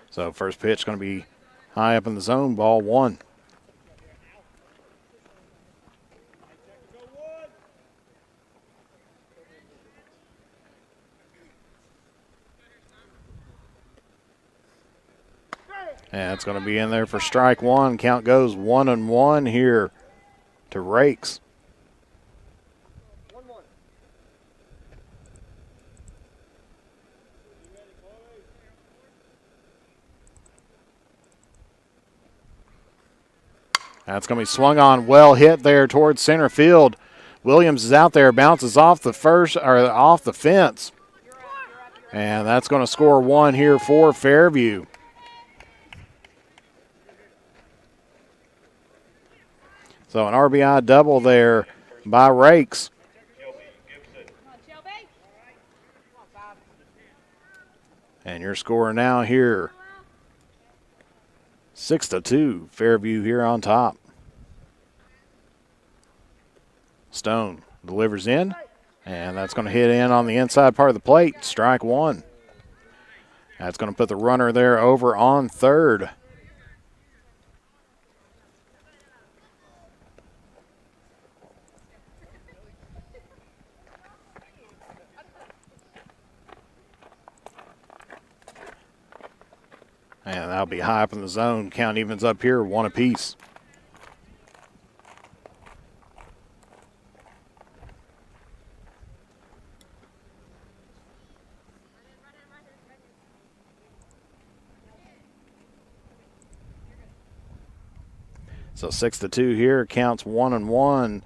So first pitch going to be high up in the zone, ball one. And it's going to be in there for strike one. Count goes 1-1 here to Rakes. That's going to be swung on, well hit there towards center field. Williams is out there, bounces off the fence. And that's going to score one here for Fairview. So an RBI double there by Rakes. And your score now here, 6-2, Fairview here on top. Stone delivers in, and that's going to hit in on the inside part of the plate, strike one. That's going to put the runner there over on third. And that'll be high up in the zone. Count evens up here, one apiece. So 6-2 here, counts 1-1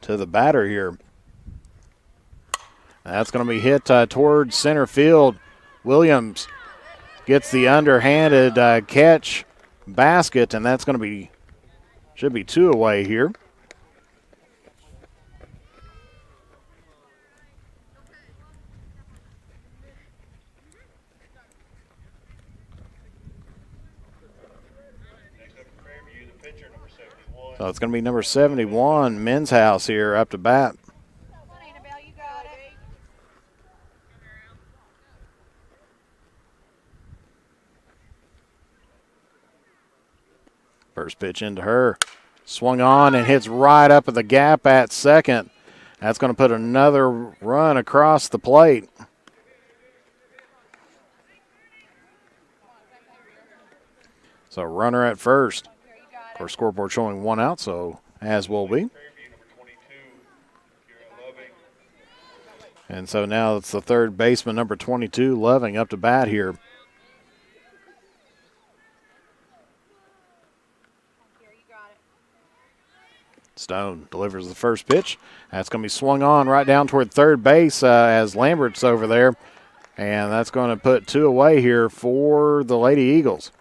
to the batter here. That's going to be hit towards center field. Williams gets the underhanded catch basket, and that's going to be, should be 2 away here. Next up for Fairview, the pitcher, number 71. So it's going to be number 71, Men's House here up to bat. Annabelle, you got it. First pitch into her. Swung on and hits right up at the gap at second. That's going to put another run across the plate. So runner at first. Of course, scoreboard showing 1 out, so as will be. Fairview, number 22, Kira Loving. And so now it's the third baseman, number 22, Loving, up to bat here. Here, you got it. Stone delivers the first pitch. That's going to be swung on right down toward third base as Lambert's over there. And that's going to put 2 away here for the Lady Eagles.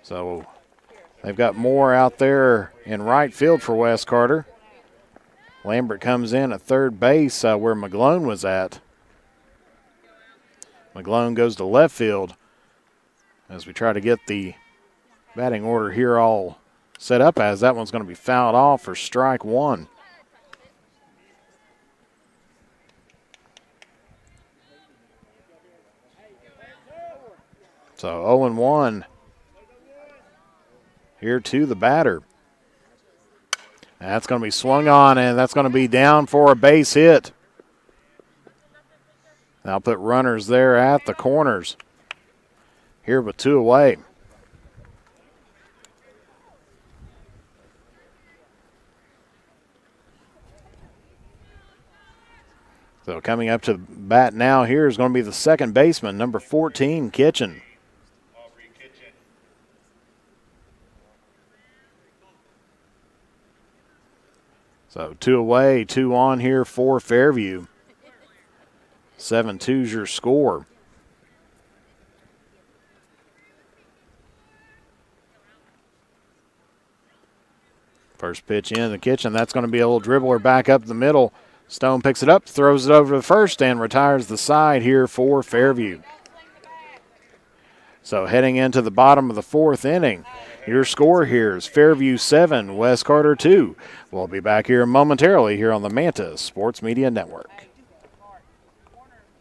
So they've got more out there in right field for West Carter. Lambert comes in at third base where McGlone was at. McGlone goes to left field as we try to get the batting order here all set up, as that one's going to be fouled off for strike 1. So 0-1 here to the batter. That's going to be swung on, and that's going to be down for a base hit. I'll put runners there at the corners. Here with 2 away. So coming up to the bat now here is going to be the second baseman, number 14, Kitchen. Aubrey Kitchen. So 2 away, 2 on here for Fairview. 7-2's your score. First pitch in the Kitchen. That's going to be a little dribbler back up the middle. Stone picks it up, throws it over to first, and retires the side here for Fairview. So heading into the bottom of the 4th inning, your score here is Fairview 7, West Carter 2. We'll be back here momentarily here on the Manta Sports Media Network.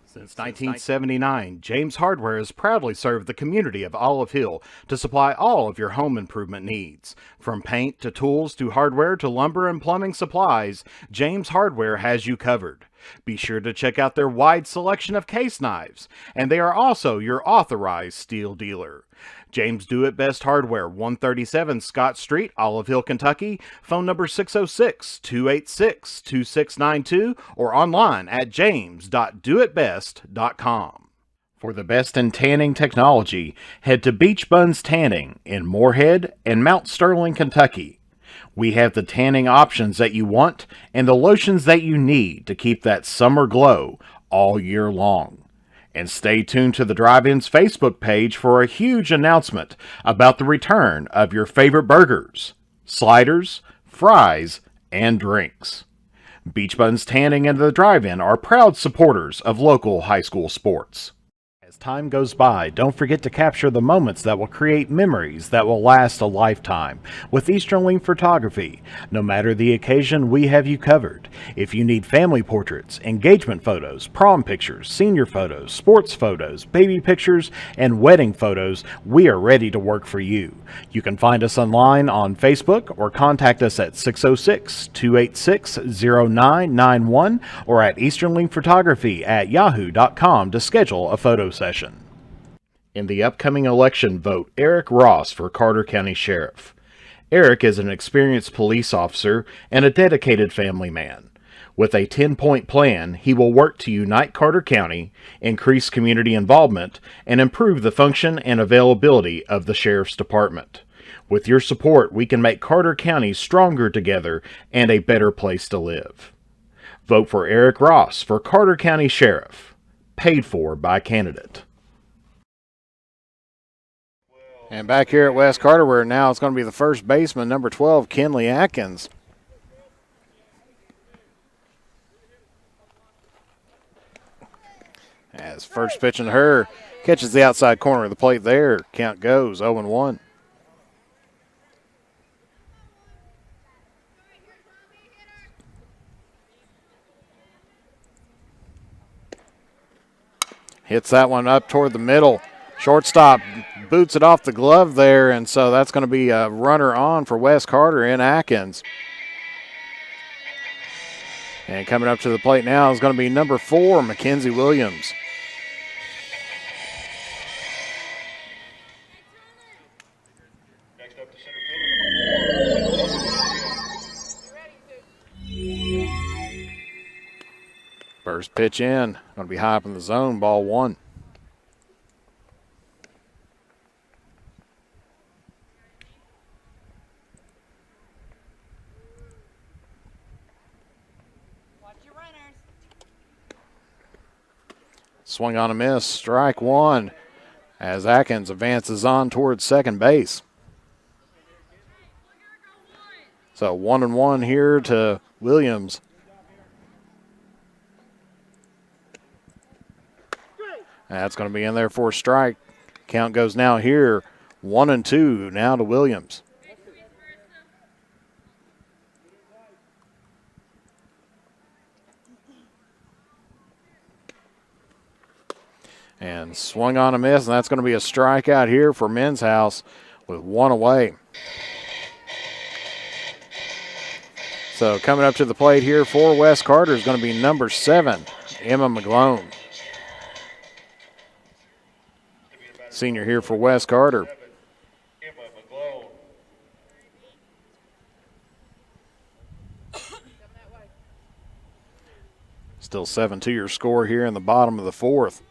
Since 1979, James Hardware has proudly served the community of Olive Hill to supply all of your home improvement needs. From paint to tools to hardware to lumber and plumbing supplies, James Hardware has you covered. Be sure to check out their wide selection of case knives, and they are also your authorized steel dealer. James Do It Best Hardware, 137 Scott Street, Olive Hill, Kentucky. Phone number 606-286-2692 or online at james.doitbest.com. For the best in tanning technology, head to Beach Buns Tanning in Moorhead and Mount Sterling, Kentucky. We have the tanning options that you want and the lotions that you need to keep that summer glow all year long. And stay tuned to the Drive-In's Facebook page for a huge announcement about the return of your favorite burgers, sliders, fries, and drinks. Beach Buns Tanning and the Drive-In are proud supporters of local high school sports. As time goes by, don't forget to capture the moments that will create memories that will last a lifetime with Easterling Photography. No matter the occasion, we have you covered. If you need family portraits, engagement photos, prom pictures, senior photos, sports photos, baby pictures, and wedding photos, we are ready to work for you. You can find us online on Facebook or contact us at 606-286-0991 or at easterlingphotography@yahoo.com to schedule a photo session. In the upcoming election, vote Eric Ross for Carter County Sheriff. Eric is an experienced police officer and a dedicated family man. With a 10-point plan, he will work to unite Carter County, increase community involvement, and improve the function and availability of the Sheriff's Department. With your support, we can make Carter County stronger together and a better place to live. Vote for Eric Ross for Carter County Sheriff. Paid for by candidate. And back here at West Carter, where now it's going to be the first baseman, number 12, Kenley Atkins. As first pitch in her, catches the outside corner of the plate there. Count goes 0-1. Hits that one up toward the middle. Shortstop boots it off the glove there, and so that's going to be a runner on for West Carter in Atkins. And coming up to the plate now is going to be number 4, Mackenzie Williams. Next up to center fielder, First pitch in, going to be high up in the zone, ball 1. Swing on a miss, strike 1 as Atkins advances on towards second base. So 1-1 here to Williams. That's going to be in there for a strike. Count goes now here 1-2 now to Williams. And swung on a miss, and that's going to be a strikeout here for Men's House with 1 away. So coming up to the plate here for West Carter is going to be number 7, Emma McGlone. Senior here for West Carter. Emma McGlone. Still 7-2 your score here in the bottom of the 4th.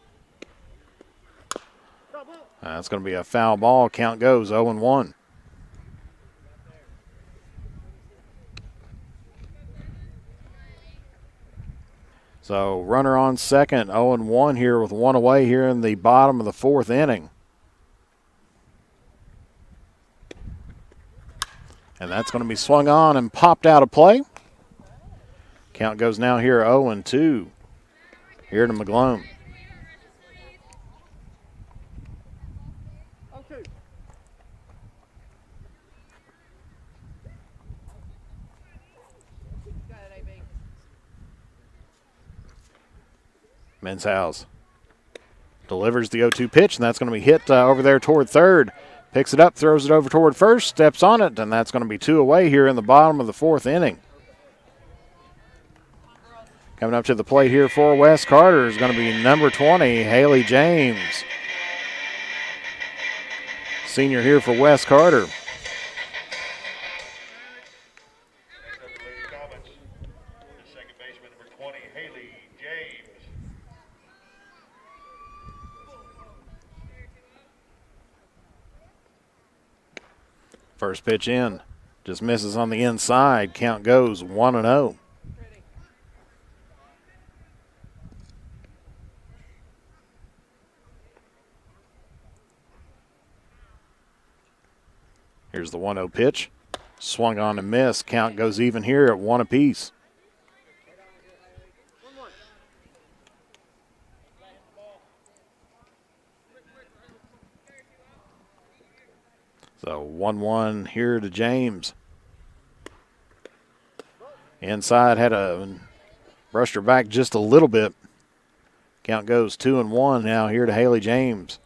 That's going to be a foul ball. Count goes 0-1. So runner on second, 0-1 here with 1 away here in the bottom of the 4th inning. And that's going to be swung on and popped out of play. Count goes now here 0-2 here to McGlone. Men's House delivers the 0-2 pitch, and that's going to be hit over there toward third. Picks it up, throws it over toward first, steps on it, and that's going to be 2 away here in the bottom of the 4th inning. Coming up to the plate here for West Carter is going to be number 20, Haley James. Senior here for West Carter. Next up to Lady Comets, the second baseman, number 20, Haley James. First pitch in, just misses on the inside. Count goes 1-0. Here's the 1-0 pitch. Swung on and missed. Count goes even here at 1 apiece. So 1-1 here to James. Inside had brushed her back just a little bit. Count goes 2-1 now here to Haley James.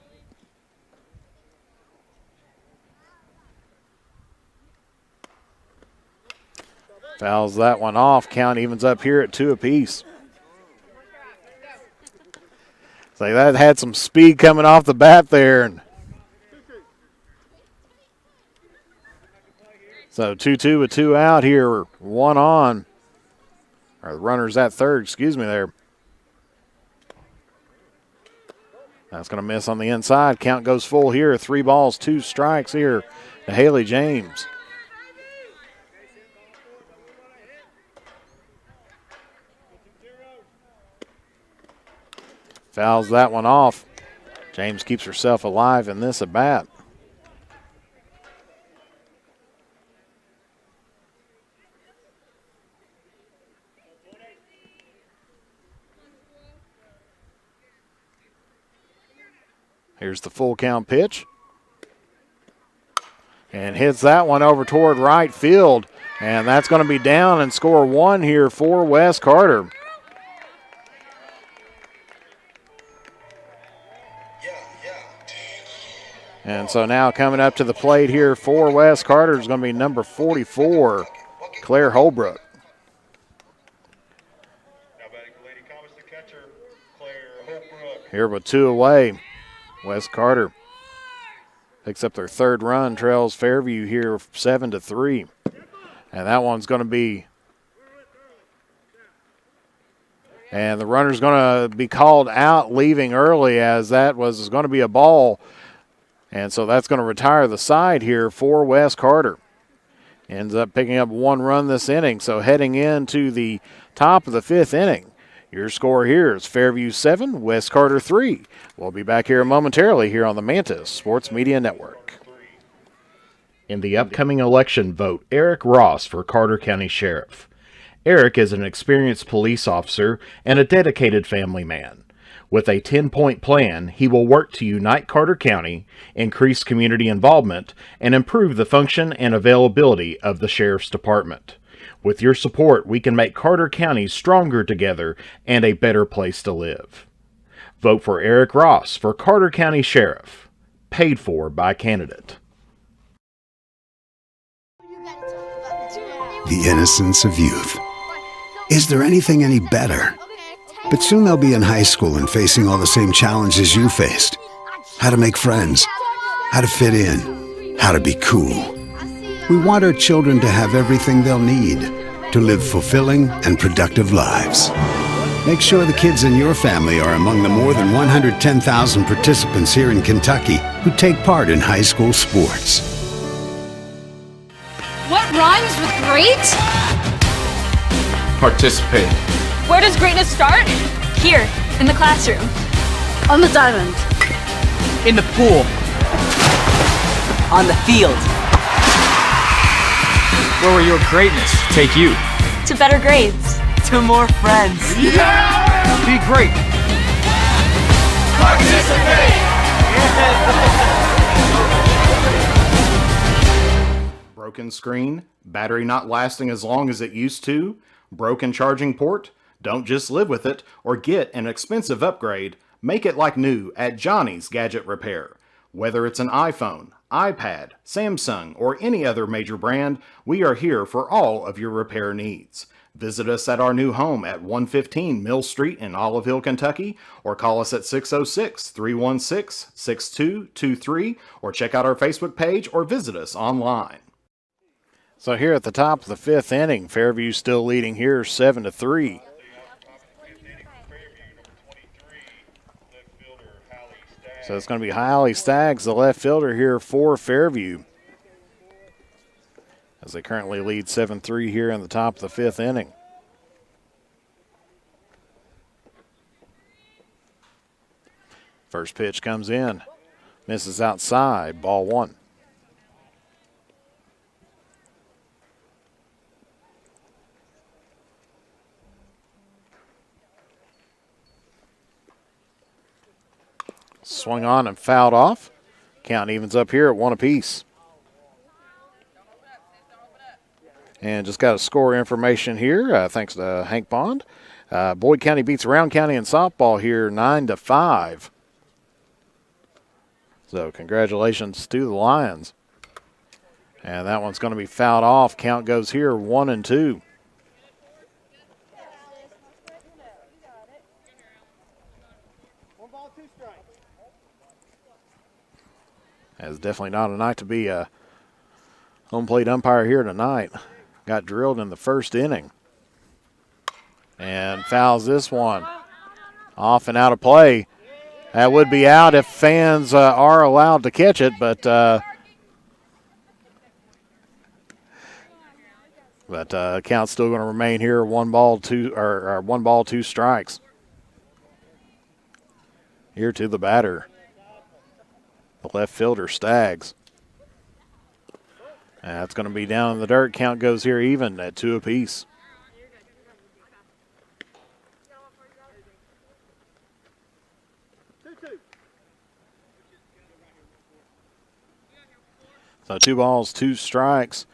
Fouls that one off. Count evens up here at 2 apiece. So that had some speed coming off the bat there. And so 2-2 with 2 out here, 1 on. Or the runner's at third, excuse me there. That's going to miss on the inside. Count goes full here. 3 balls, 2 strikes here to Haley James. Fouls that one off. James keeps herself alive in this at bat. Here's the full count pitch. And hits that one over toward right field. And that's going to be down and score 1 here for Wes Carter. And so now coming up to the plate here for Wes Carter is going to be number 44, Claire Holbrook. Now batting for Lady Comets, the catcher, Claire Holbrook. Here with 2 away, Wes Carter picks up their 3rd run, trails Fairview here 7-3. And that one's going to be, and the runner's going to be called out leaving early, as that was going to be a ball. And so that's going to retire the side here for Wes Carter. Ends up picking up 1 run this inning. So heading into the top of the 5th inning, your score here is Fairview 7, Wes Carter 3. We'll be back here momentarily here on the Mantis Sports Media Network. In the upcoming election, vote Eric Ross for Carter County Sheriff. Eric is an experienced police officer and a dedicated family man. With a 10-point plan, he will work to unite Carter County, increase community involvement, and improve the function and availability of the Sheriff's Department. With your support, we can make Carter County stronger together and a better place to live. Vote for Eric Ross for Carter County Sheriff. Paid for by candidate. The innocence of youth. Is there anything any better? But soon they'll be in high school and facing all the same challenges you faced. How to make friends, how to fit in, how to be cool. We want our children to have everything they'll need to live fulfilling and productive lives. Make sure the kids in your family are among the more than 110,000 participants here in Kentucky who take part in high school sports. What rhymes with great? Participate. Where does greatness start? Here, in the classroom. On the diamond. In the pool. On the field. Where will your greatness take you? To better grades. To more friends. Yeah! Be great. Participate! Broken screen, battery not lasting as long as it used to, broken charging port. Don't just live with it or get an expensive upgrade. Make it like new at Johnny's Gadget Repair. Whether it's an iPhone, iPad, Samsung, or any other major brand, we are here for all of your repair needs. Visit us at our new home at 115 Mill Street in Olive Hill, Kentucky, or call us at 606-316-6223, or check out our Facebook page or visit us online. So here at the top of the 5th inning, Fairview still leading here 7-3. So it's going to be Hallie Staggs, the left fielder here for Fairview, as they currently lead 7-3 here in the top of the 5th inning. First pitch comes in, misses outside, ball 1. Swung on and fouled off. Count evens up here at 1 apiece. And just got a score information here, thanks to Hank Bond. Boyd County beats Round County in softball here 9-5. So congratulations to the Lions. And that one's going to be fouled off. Count goes here 1-2. It's definitely not a night to be a home plate umpire here tonight. Got drilled in the first inning. And fouls this one off and out of play. That would be out if fans are allowed to catch it, but count's still going to remain here. 1 ball, 2 strikes. Here to the batter, the left fielder, Staggs. And that's going to be down in the dirt. Count goes here even at 2 apiece. So 2 balls, 2 strikes.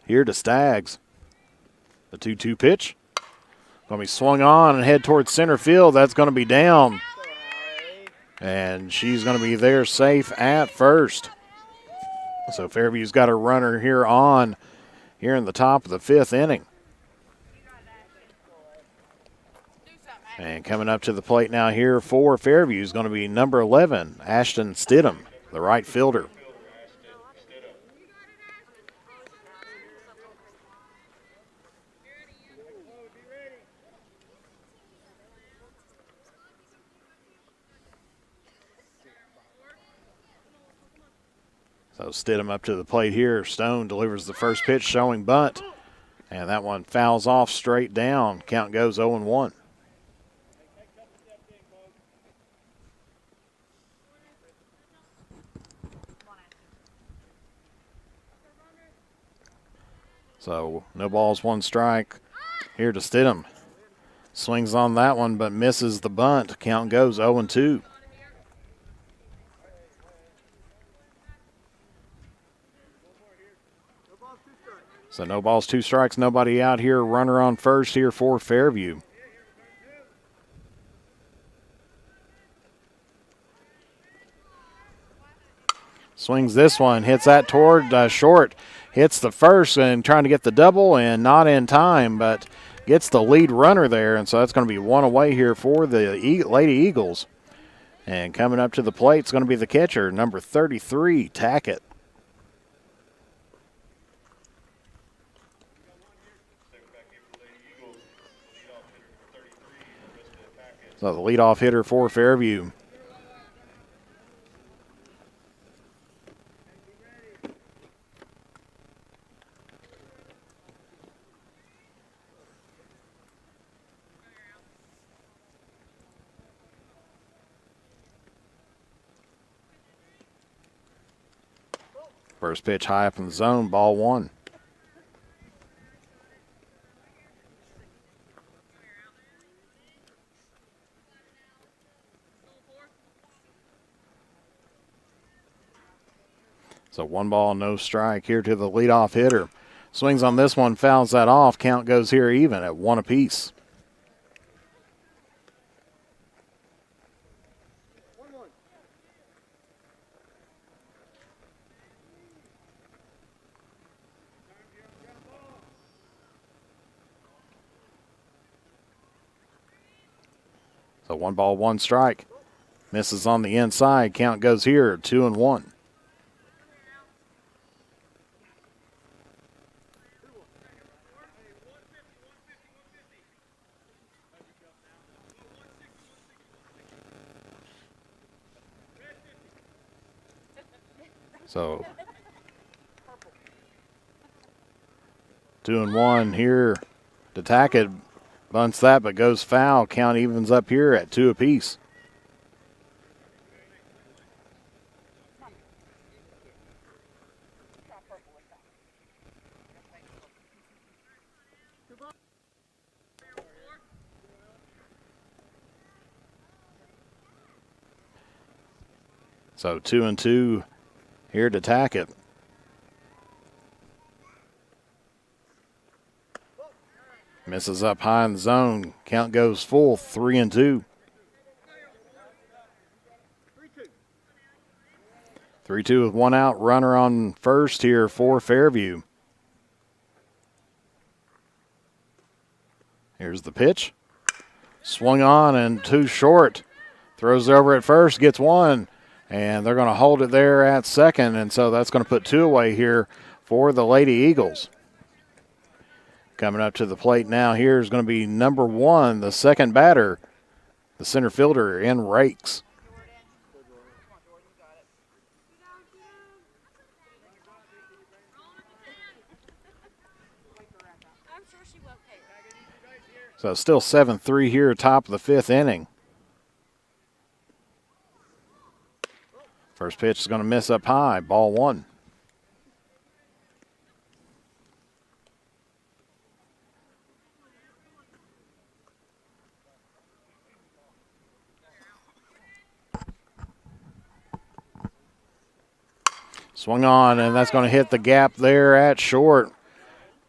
Here to Staggs. The 2-2 pitch. Going to be swung on and head towards center field. That's going to be down. And she's going to be there safe at first. So Fairview's got a runner here in the top of the 5th inning. And coming up to the plate now here for Fairview is going to be number 11, Ashton Stidham, the right fielder. So Stidham up to the plate here. Stone delivers the first pitch showing bunt. And that one fouls off straight down. Count goes 0-1. So no balls, 1 strike. Here to Stidham. Swings on that one but misses the bunt. Count goes 0-2. So no balls, 2 strikes, nobody out here. Runner on first here for Fairview. Swings this one, hits that toward short. Hits the first and trying to get the double and not in time, but gets the lead runner there. And so that's going to be 1 away here for the Lady Eagles. And coming up to the plate is going to be the catcher, number 33, Tackett. So the leadoff hitter for Fairview. First pitch high up in the zone, ball 1. So 1 ball, no strike here to the leadoff hitter. Swings on this one, fouls that off. Count goes here even at 1 apiece. So 1 ball, 1 strike. Misses on the inside. Count goes here at 2-1. So 2-1 here to Tackett. Bunts that, but goes foul. Count evens up here at 2 apiece. So 2-2 here to Tackett. Misses up high in the zone. Count goes full, 3-2. 3-2 with 1 out. Runner on first here for Fairview. Here's the pitch. Swung on and too short. Throws it over at first, gets 1. And they're going to hold it there at second. And so that's going to put 2 away here for the Lady Eagles. Coming up to the plate now here is going to be number 1, the second batter, the center fielder, in Rakes. So still 7-3 here, top of the fifth inning. First pitch is going to miss up high, ball one. Swung on, and that's going to hit the gap there at short.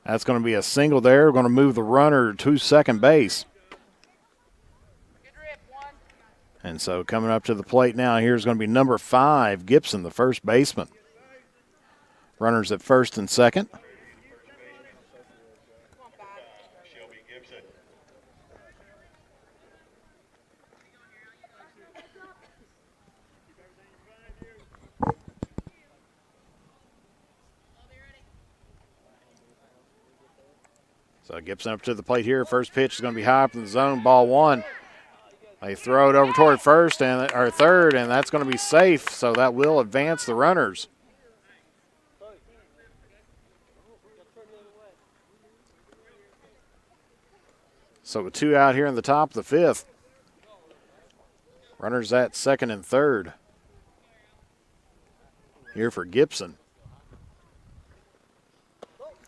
That's going to be a single there. We're going to move the runner to second base. And so coming up to the plate now, here's going to be number 5, Gibson, the first baseman. Runners at first and second. So Gibson up to the plate here. First pitch is going to be high up in the zone, ball one. They throw it over toward first or third, and that's going to be safe, so that will advance the runners. So with 2 out here in the top of the fifth. Runners at second and third. Here for Gibson.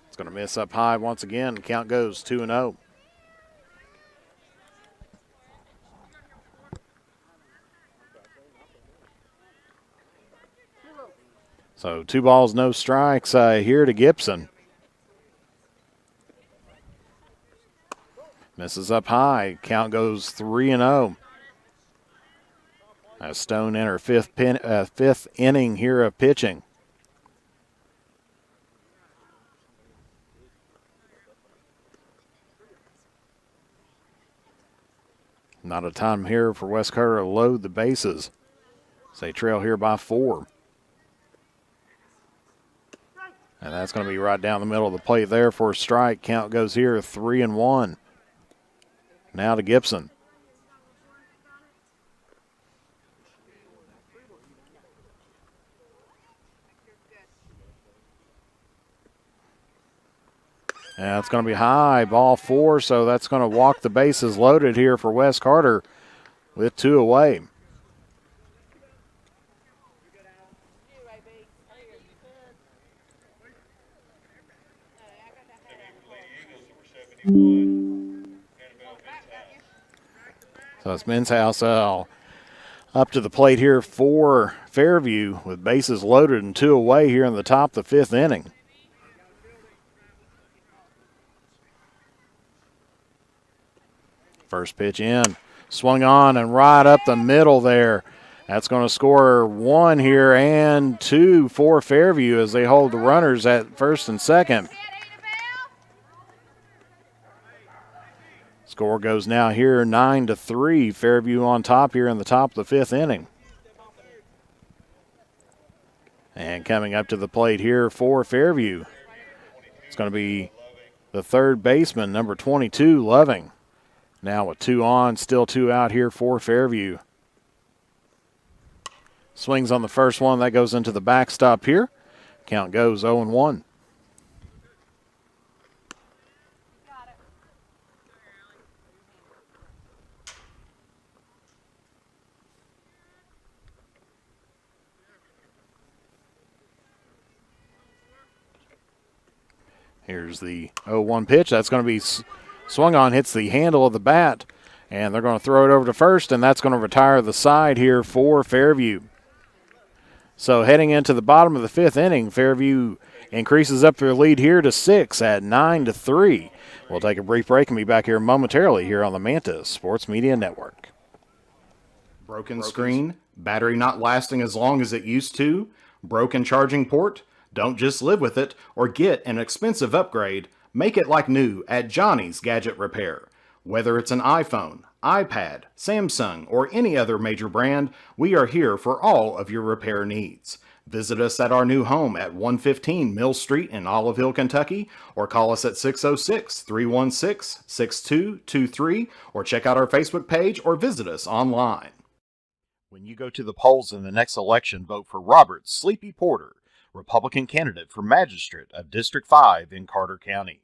It's going to miss up high once again. Count goes 2-0. So 2 balls, no strikes here to Gibson. Misses up high. Count goes 3-0. As Stone enter fifth inning here of pitching. Not a time here for West Carter to load the bases. They trail here by 4. And that's going to be right down the middle of the plate there for a strike. Count goes here 3-1. Now to Gibson. And it's going to be high, ball 4, so that's going to walk the bases loaded here for West Carter with 2 away. So it's Men's House up to the plate here for Fairview with bases loaded and 2 away here in the top of the 5th inning. First pitch in, swung on and right up the middle there. That's going to score 1 here and 2 for Fairview as they hold the runners at first and second. Score goes now here 9-3. Fairview on top here in the top of the 5th inning. And coming up to the plate here for Fairview, it's going to be the third baseman, number 22, Loving. Now with 2 on, still 2 out here for Fairview. Swings on the first one. That goes into the backstop here. Count goes 0-1. Here's the 0-1 pitch. That's going to be swung on, hits the handle of the bat, and they're going to throw it over to first, and that's going to retire the side here for Fairview. So heading into the bottom of the 5th inning, Fairview increases up their lead here to 6 at 9-3. We'll take a brief break and be back here momentarily here on the Mantis Sports Media Network. Broken screen, battery not lasting as long as it used to, broken charging port. Don't just live with it or get an expensive upgrade. Make it like new at Johnny's Gadget Repair. Whether it's an iPhone, iPad, Samsung, or any other major brand, we are here for all of your repair needs. Visit us at our new home at 115 Mill Street in Olive Hill, Kentucky, or call us at 606-316-6223, or check out our Facebook page or visit us online. When you go to the polls in the next election, vote for Robert Sleepy Porter, Republican candidate for Magistrate of District 5 in Carter County.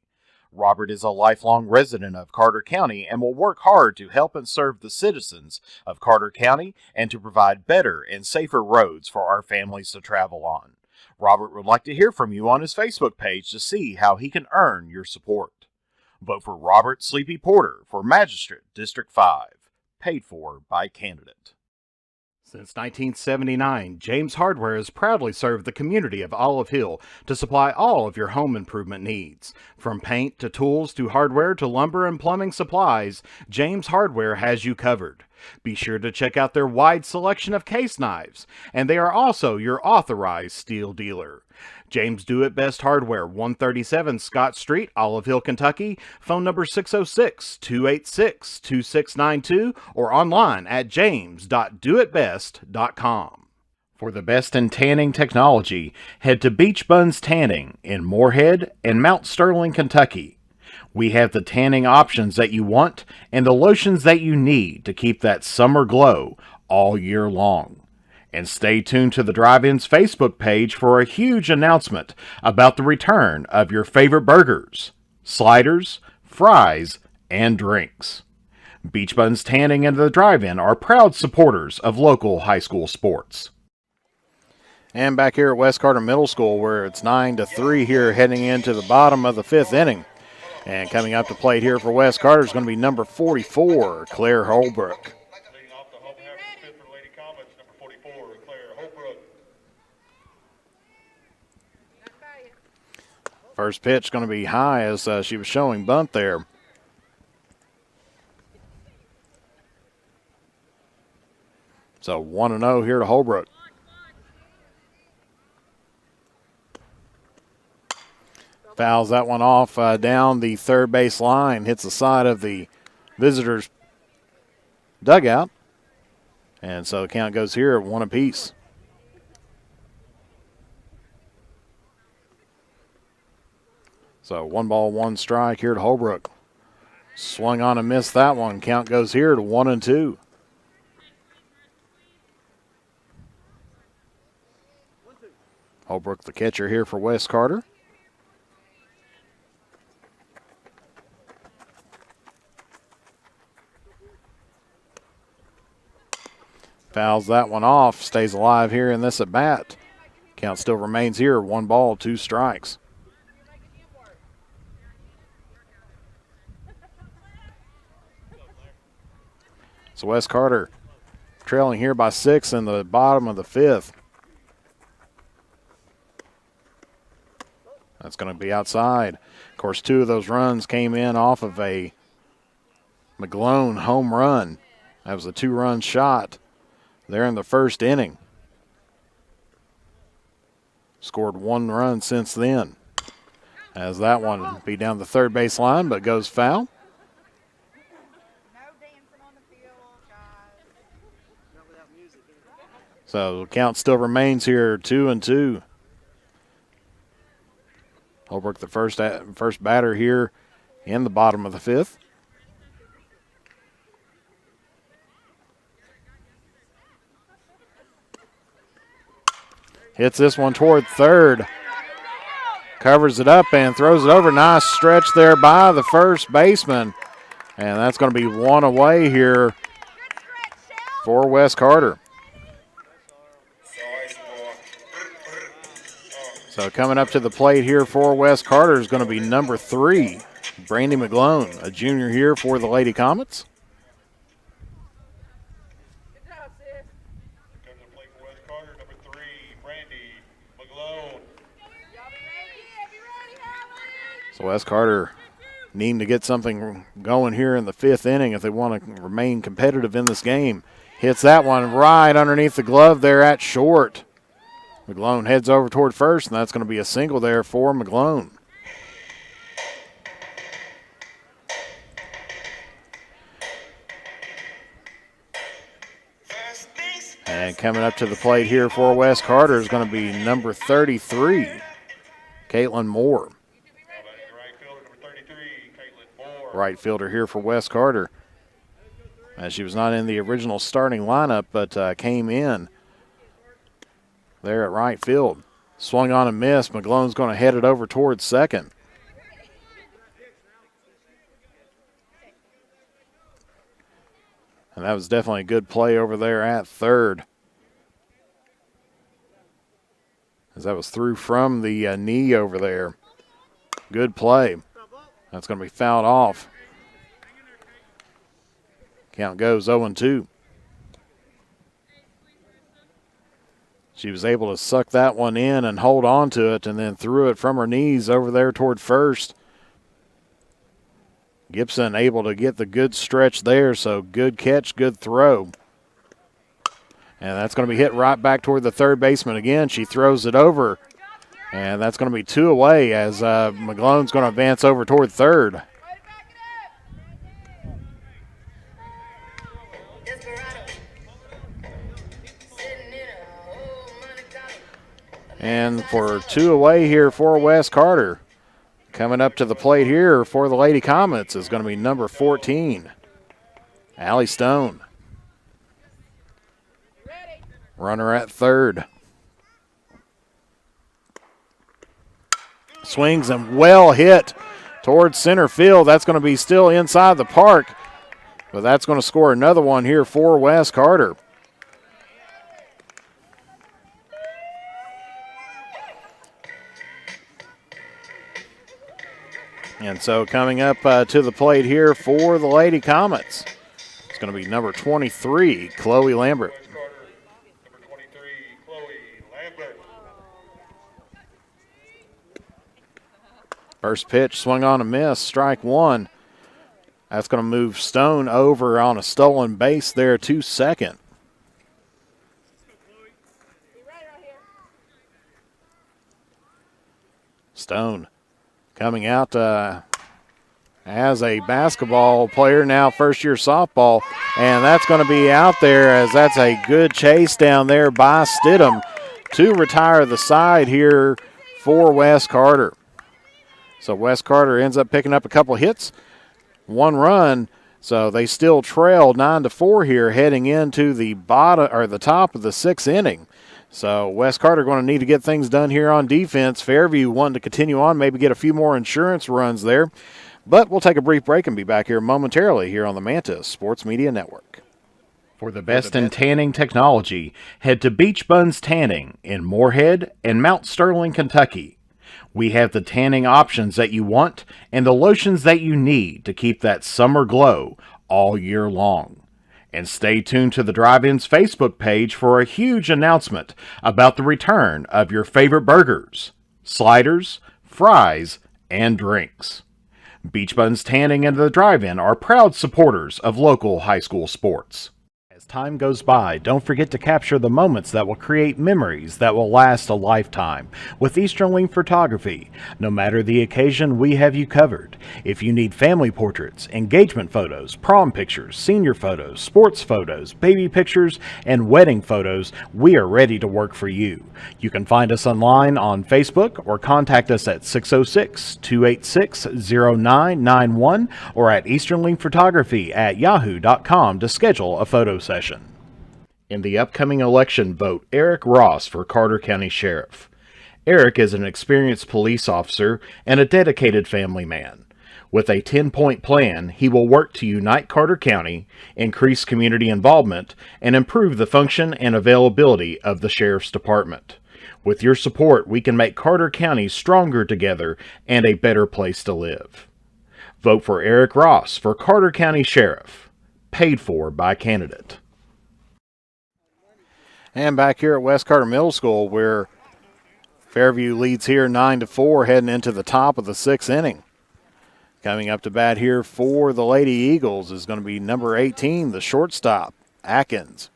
Robert is a lifelong resident of Carter County and will work hard to help and serve the citizens of Carter County and to provide better and safer roads for our families to travel on. Robert would like to hear from you on his Facebook page to see how he can earn your support. Vote for Robert Sleepy Porter for Magistrate District 5, paid for by candidate. Since 1979, James Hardware has proudly served the community of Olive Hill to supply all of your home improvement needs. From paint to tools to hardware to lumber and plumbing supplies, James Hardware has you covered. Be sure to check out their wide selection of case knives, and they are also your authorized steel dealer. James Do It Best Hardware, 137 Scott Street, Olive Hill, Kentucky. Phone number 606-286-2692 or online at james.doitbest.com. For the best in tanning technology, head to Beach Buns Tanning in Moorhead and Mount Sterling, Kentucky. We have the tanning options that you want and the lotions that you need to keep that summer glow all year long. And stay tuned to the Drive-In's Facebook page for a huge announcement about the return of your favorite burgers, sliders, fries, and drinks. Beach Buns Tanning and the Drive-In are proud supporters of local high school sports. And back here at West Carter Middle School, where it's 9-3 here heading into the bottom of the 5th inning. And coming up to plate here for West Carter is going to be number 44, Claire Holbrook. Leading off the home half of the fifth for the Lady Comets, number 44, Claire Holbrook. First pitch going to be high as she was showing bunt there. So 1-0 here to Holbrook. Fouls that one off down the third base line, hits the side of the visitors' dugout. And so the count goes here at 1 apiece. So 1 ball, 1 strike here to Holbrook. Swung on and missed that one. Count goes here to 1-2. Holbrook, the catcher here for West Carter. Fouls that one off, stays alive here in this at bat. Count still remains here, 1 ball, 2 strikes. So West Carter trailing here by 6 in the bottom of the 5th. That's going to be outside. Of course, 2 of those runs came in off of a McGlone home run. That was a 2-run shot there in the first inning. Scored 1 run since then. As that one be down the third base line, but goes foul. So the count still remains here 2-2. Holbrook, the first batter here in the bottom of the 5th. Hits this one toward third. Covers it up and throws it over. Nice stretch there by the first baseman. And that's going to be 1 away here for West Carter. So coming up to the plate here for West Carter is going to be number 3, Brandy McGlone, a junior here for the Lady Comets. So West Carter needing to get something going here in the 5th inning if they want to remain competitive in this game. Hits that one right underneath the glove there at short. McGlone heads over toward first, and that's going to be a single there for McGlone. And coming up to the plate here for West Carter is going to be number 33, Caitlin Moore. Right fielder here for West Carter. She was not in the original starting lineup, but came in there at right field. Swung on and missed. McGlone's going to head it over towards second. And that was definitely a good play over there at third, as that was through from the knee over there. Good play. That's going to be fouled off. Count goes 0-2. She was able to suck that one in and hold on to it, and then threw it from her knees over there toward first. Gibson able to get the good stretch there, so good catch, good throw. And that's going to be hit right back toward the third baseman again. She throws it over, and that's going to be 2 away as McGlone's going to advance over toward third. And for 2 away here for Wes Carter. Coming up to the plate here for the Lady Comets is going to be number 14, Allie Stone. Runner at third. Swings and well hit towards center field. That's going to be still inside the park, but that's going to score another one here for Wes Carter. And so coming up to the plate here for the Lady Comets, it's going to be number 23, Chloe Lambert. Number 23, Chloe Lambert. First pitch, swung on a miss, strike one. That's going to move Stone over on a stolen base there to second. Stone coming out as a basketball player, now first-year softball, and that's going to be out there as that's a good chase down there by Stidham to retire the side here for Wes Carter. So Wes Carter ends up picking up a couple hits, 1 run, so they still trail 9-4 here heading into the bottom or the top of the 6th inning. So Wes Carter going to need to get things done here on defense. Fairview wanting to continue on, maybe get a few more insurance runs there. But we'll take a brief break and be back here momentarily here on the Mantis Sports Media Network. For the best in tanning technology, head to Beach Buns Tanning in Moorhead and Mount Sterling, Kentucky. We have the tanning options that you want and the lotions that you need to keep that summer glow all year long. And stay tuned to the Drive-In's Facebook page for a huge announcement about the return of your favorite burgers, sliders, fries, and drinks. Beach Buns Tanning and the Drive-In are proud supporters of local high school sports. As time goes by, don't forget to capture the moments that will create memories that will last a lifetime with Easternling Photography. No matter the occasion, we have you covered. If you need family portraits, engagement photos, prom pictures, senior photos, sports photos, baby pictures, and wedding photos, we are ready to work for you. You can find us online on Facebook or contact us at 606-286-0991 or at easternlingphotography@yahoo.com to schedule a photo session. In the upcoming election, vote Eric Ross for Carter County Sheriff. Eric is an experienced police officer and a dedicated family man. With a 10-point plan, he will work to unite Carter County, increase community involvement, and improve the function and availability of the Sheriff's Department. With your support, we can make Carter County stronger together and a better place to live. Vote for Eric Ross for Carter County Sheriff. Paid for by candidate. And back here at West Carter Middle School, where Fairview leads here 9-4 heading into the top of the 6th inning. Coming up to bat here for the Lady Eagles is going to be number 18, the shortstop, Atkins.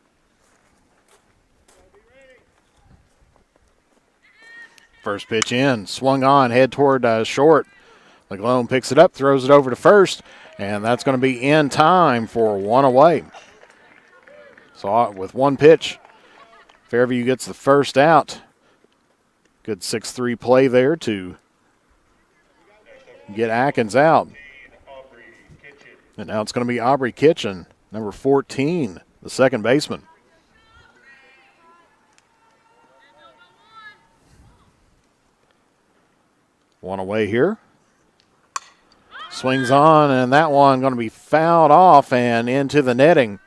First pitch in, swung on, head toward short. McGlone picks it up, throws it over to first, and that's going to be in time for 1 away. So with 1 pitch, Fairview gets the first out. Good 6-3 play there to get Atkins out. And now it's going to be Aubrey Kitchen, number 14, the second baseman. One away here. Swings on, and that one going to be fouled off and into the netting.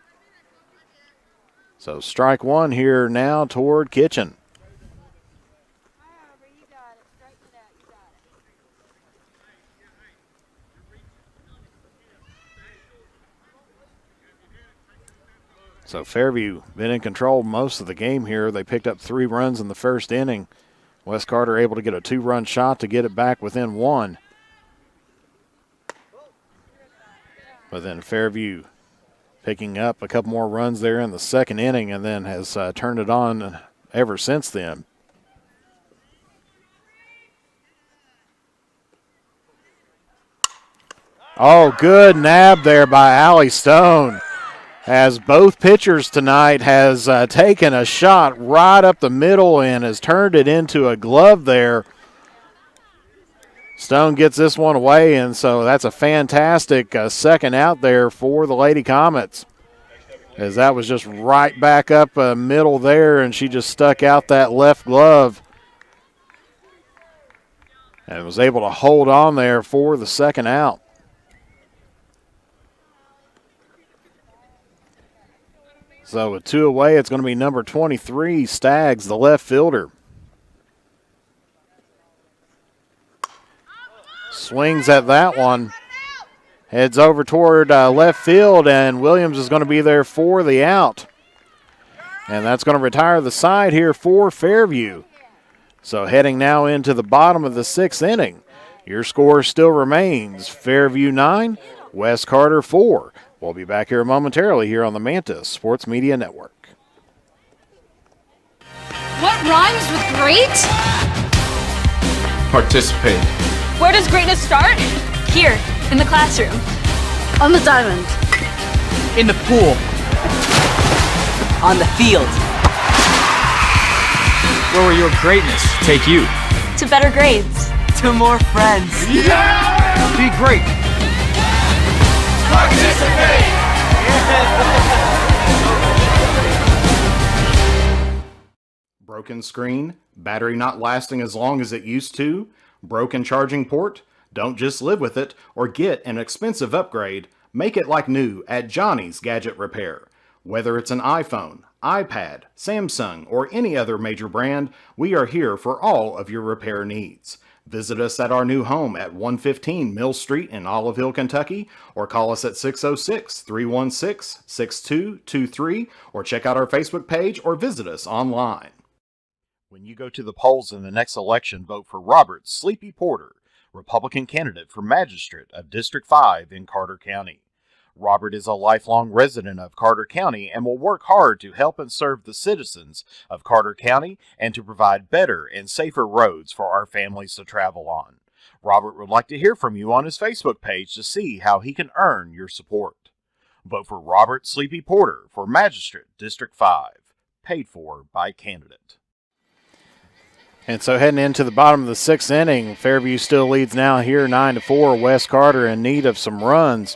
So strike one here now toward Kitchen. So Fairview been in control most of the game here. They picked up 3 runs in the first inning. Wes Carter able to get a 2-run shot to get it back within 1. But then Fairview picking up a couple more runs there in the second inning and then has turned it on ever since then. Oh, good nab there by Allie Stone. As both pitchers tonight has taken a shot right up the middle and has turned it into a glove there. Stone gets this one away, and so that's a fantastic second out there for the Lady Comets. As that was just right back up middle there, and she just stuck out that left glove. And was able to hold on there for the second out. So with 2 away, it's going to be number 23, Staggs, the left fielder. Swings at that one. Heads over toward left field, and Williams is going to be there for the out. And that's going to retire the side here for Fairview. So heading now into the bottom of the 6th inning. Your score still remains Fairview 9, Wes Carter 4. We'll be back here momentarily here on the Manta Sports Media Network. What rhymes with great? Participate. Where does greatness start? Here, in the classroom. On the diamond. In the pool. On the field. Where will your greatness take you? To better grades. To more friends. Be great. Broken screen, battery not lasting as long as it used to, broken charging port? Don't just live with it or get an expensive upgrade. Make it like new at Johnny's Gadget Repair. Whether it's an iPhone, iPad, Samsung, or any other major brand, we are here for all of your repair needs. Visit us at our new home at 115 Mill Street in Olive Hill, Kentucky, or call us at 606-316-6223, or check out our Facebook page or visit us online. When you go to the polls in the next election, vote for Robert Sleepy Porter, Republican candidate for Magistrate of District 5 in Carter County. Robert is a lifelong resident of Carter County and will work hard to help and serve the citizens of Carter County and to provide better and safer roads for our families to travel on. Robert would like to hear from you on his Facebook page to see how he can earn your support. Vote for Robert Sleepy Porter for Magistrate District 5, paid for by candidate. And so heading into the bottom of the 6th inning, Fairview still leads now here 9-4. Wes Carter in need of some runs.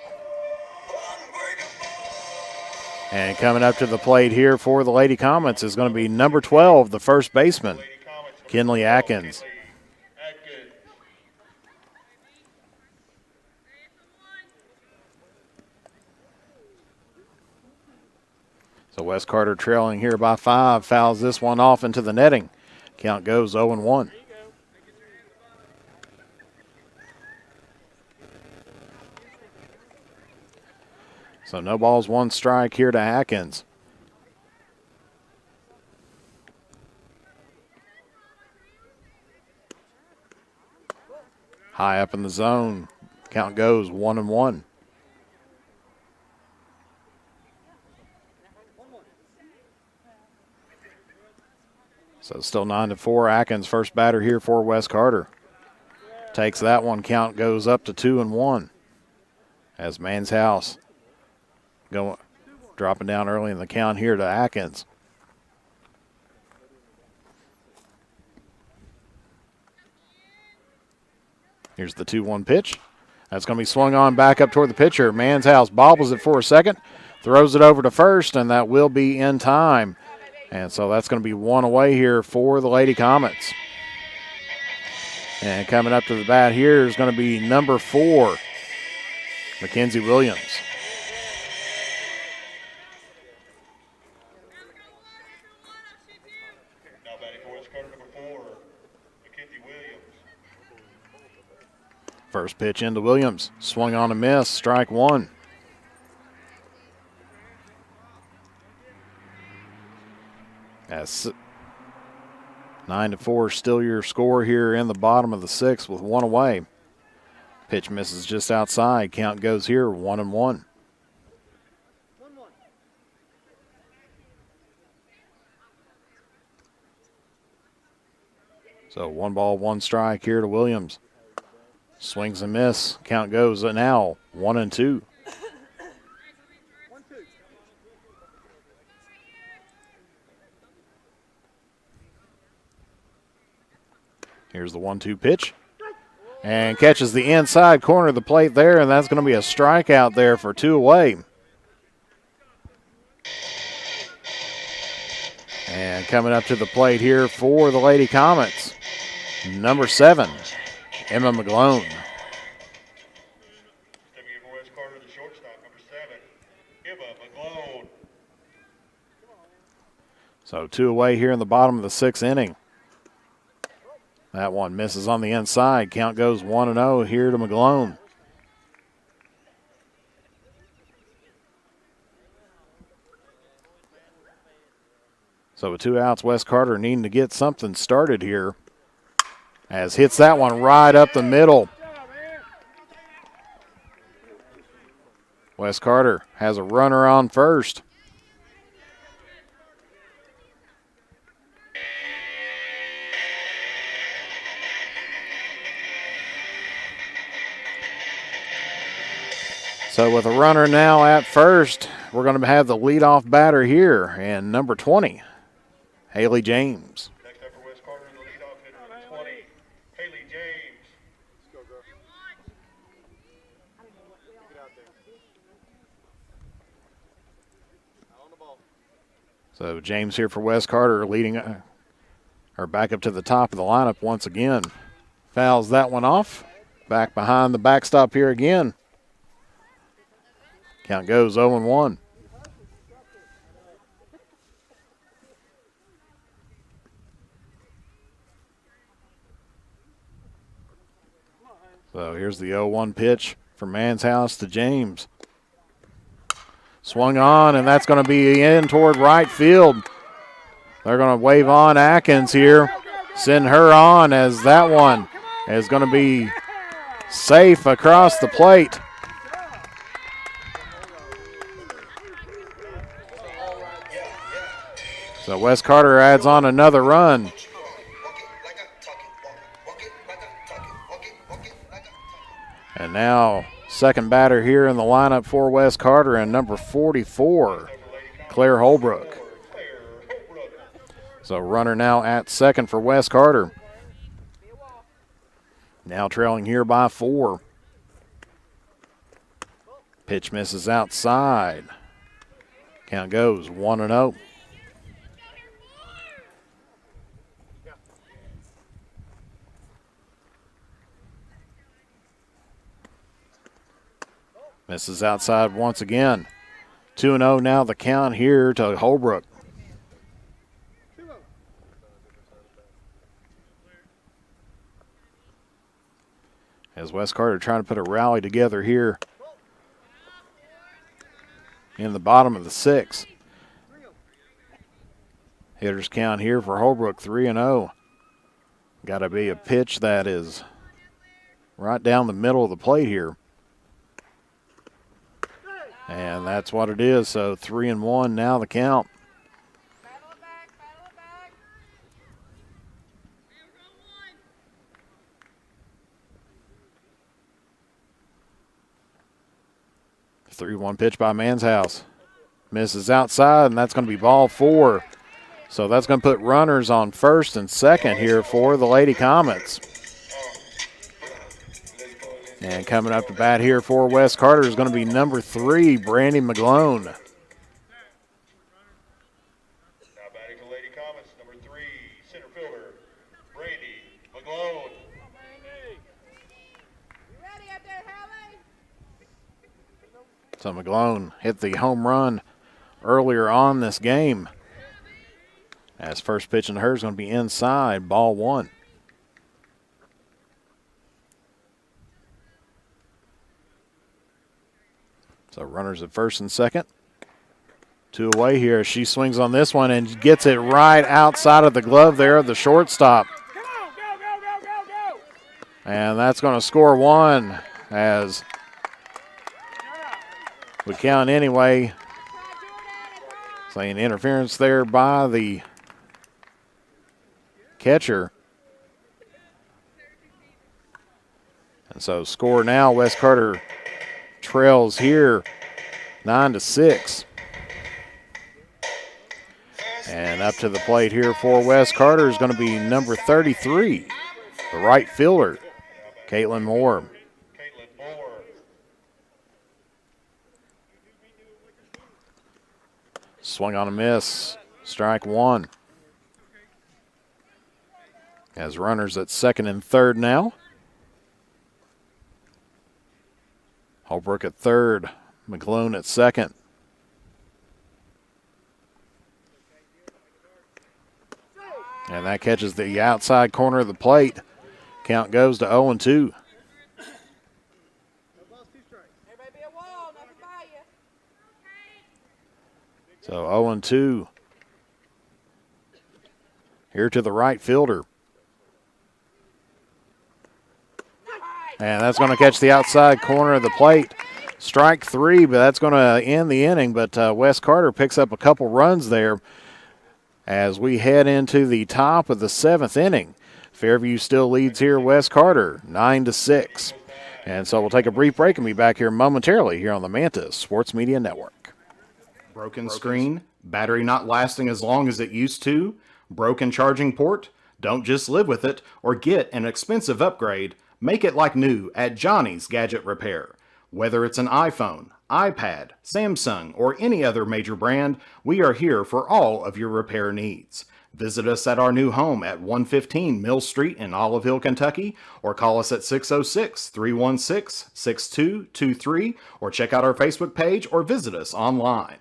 And coming up to the plate here for the Lady Comets is going to be number 12, the first baseman, Kenley Atkins. So Wes Carter trailing here by 5, fouls this one off into the netting. Count goes 0-1. So no balls, 1 strike here to Atkins. High up in the zone. Count goes 1-1. So still 9-4. Atkins, first batter here for Wes Carter. Takes that one. Count goes up to 2-1. As Man's House dropping down early in the count here to Atkins. Here's the 2-1 pitch. That's going to be swung on back up toward the pitcher. Man's House bobbles it for a second, throws it over to first, and that will be in time. And so that's going to be 1 away here for the Lady Comets. And coming up to the bat here is going to be number 4, Mackenzie Williams. pitch into Williams. Swung on a miss. Strike one. That's 9-4, still your score here in the bottom of the sixth with one away. Pitch misses just outside. Count goes here 1-1. So 1 ball, 1 strike here to Williams. Swings and miss. Count goes now 1-2. Here's the 1-2 pitch. And catches the inside corner of the plate there, and that's going to be a strikeout there for 2 away. And coming up to the plate here for the Lady Comets, number 7, Emma McGlone. Stepping in for West Carter, the shortstop, number 7, Emma McGlone. So 2 away here in the bottom of the 6th inning. That one misses on the inside. Count goes 1-0 here to McGlone. So with 2 outs, West Carter needing to get something started here. As hits that one right up the middle. West Carter has a runner on first. So with a runner now at first, we're going to have the leadoff batter here, and number 20, Haley James. Next up for West Carter, the leadoff hitter, number 20, Haley James. Let's go, girl. Get out there. On the ball. So James here for West Carter, leading or back up to the top of the lineup once again. Fouls that one off. Back behind the backstop here again. Count goes 0-1. So here's the 0-1 pitch from Manshouse to James. Swung on, and that's going to be in toward right field. They're going to wave on Atkins here. Send her on, as that one is going to be safe across the plate. So West Carter adds on another run. And now second batter here in the lineup for West Carter, and number 44, Claire Holbrook. So runner now at second for West Carter. Now trailing here by 4. Pitch misses outside. Count goes 1-0. Misses outside once again. 2-0 now the count here to Holbrook. As West Carter trying to put a rally together here in the bottom of the 6th. Hitters count here for Holbrook 3-0. Got to be a pitch that is right down the middle of the plate here. And that's what it is. So 3-1 now the count. Battle it back, battle it back. 3-1 pitch by Manshouse. Misses outside, and that's going to be ball 4. So that's going to put runners on first and second here for the Lady Comets. And coming up to bat here for West Carter is going to be number 3, Brandy McGlone. Now batting for Lady Comets, number 3, center fielder, Brandy McGlone. You ready up there, Hallie? So McGlone hit the home run earlier on this game. As first pitch in her is going to be inside, ball 1. So runners at first and second. 2 away here. She swings on this one and gets it right outside of the glove there of the shortstop. And that's going to score 1 as we count anyway. Saying interference there by the catcher. And so score now, West Carter trails here 9-6. And up to the plate here for West Carter is going to be number 33, the right fielder, Caitlin Moore. Swing on a miss, strike 1. Has runners at second and third now. Holbrook at third, McClone at second. And that catches the outside corner of the plate. Count goes to 0-2. So 0-2. Here to the right fielder. And that's going to catch the outside corner of the plate. Strike 3, but that's going to end the inning. But West Carter picks up a couple runs there as we head into the top of the 7th inning. Fairview still leads here, West Carter, 9-6. And so we'll take a brief break and be back here momentarily here on the Mantis Sports Media Network. Broken screen, battery not lasting as long as it used to, broken charging port? Don't just live with it or get an expensive upgrade. Make it like new at Johnny's Gadget Repair. Whether it's an iPhone, iPad, Samsung, or any other major brand, we are here for all of your repair needs. Visit us at our new home at 115 Mill Street in Olive Hill, Kentucky, or call us at 606-316-6223, or check out our Facebook page or visit us online.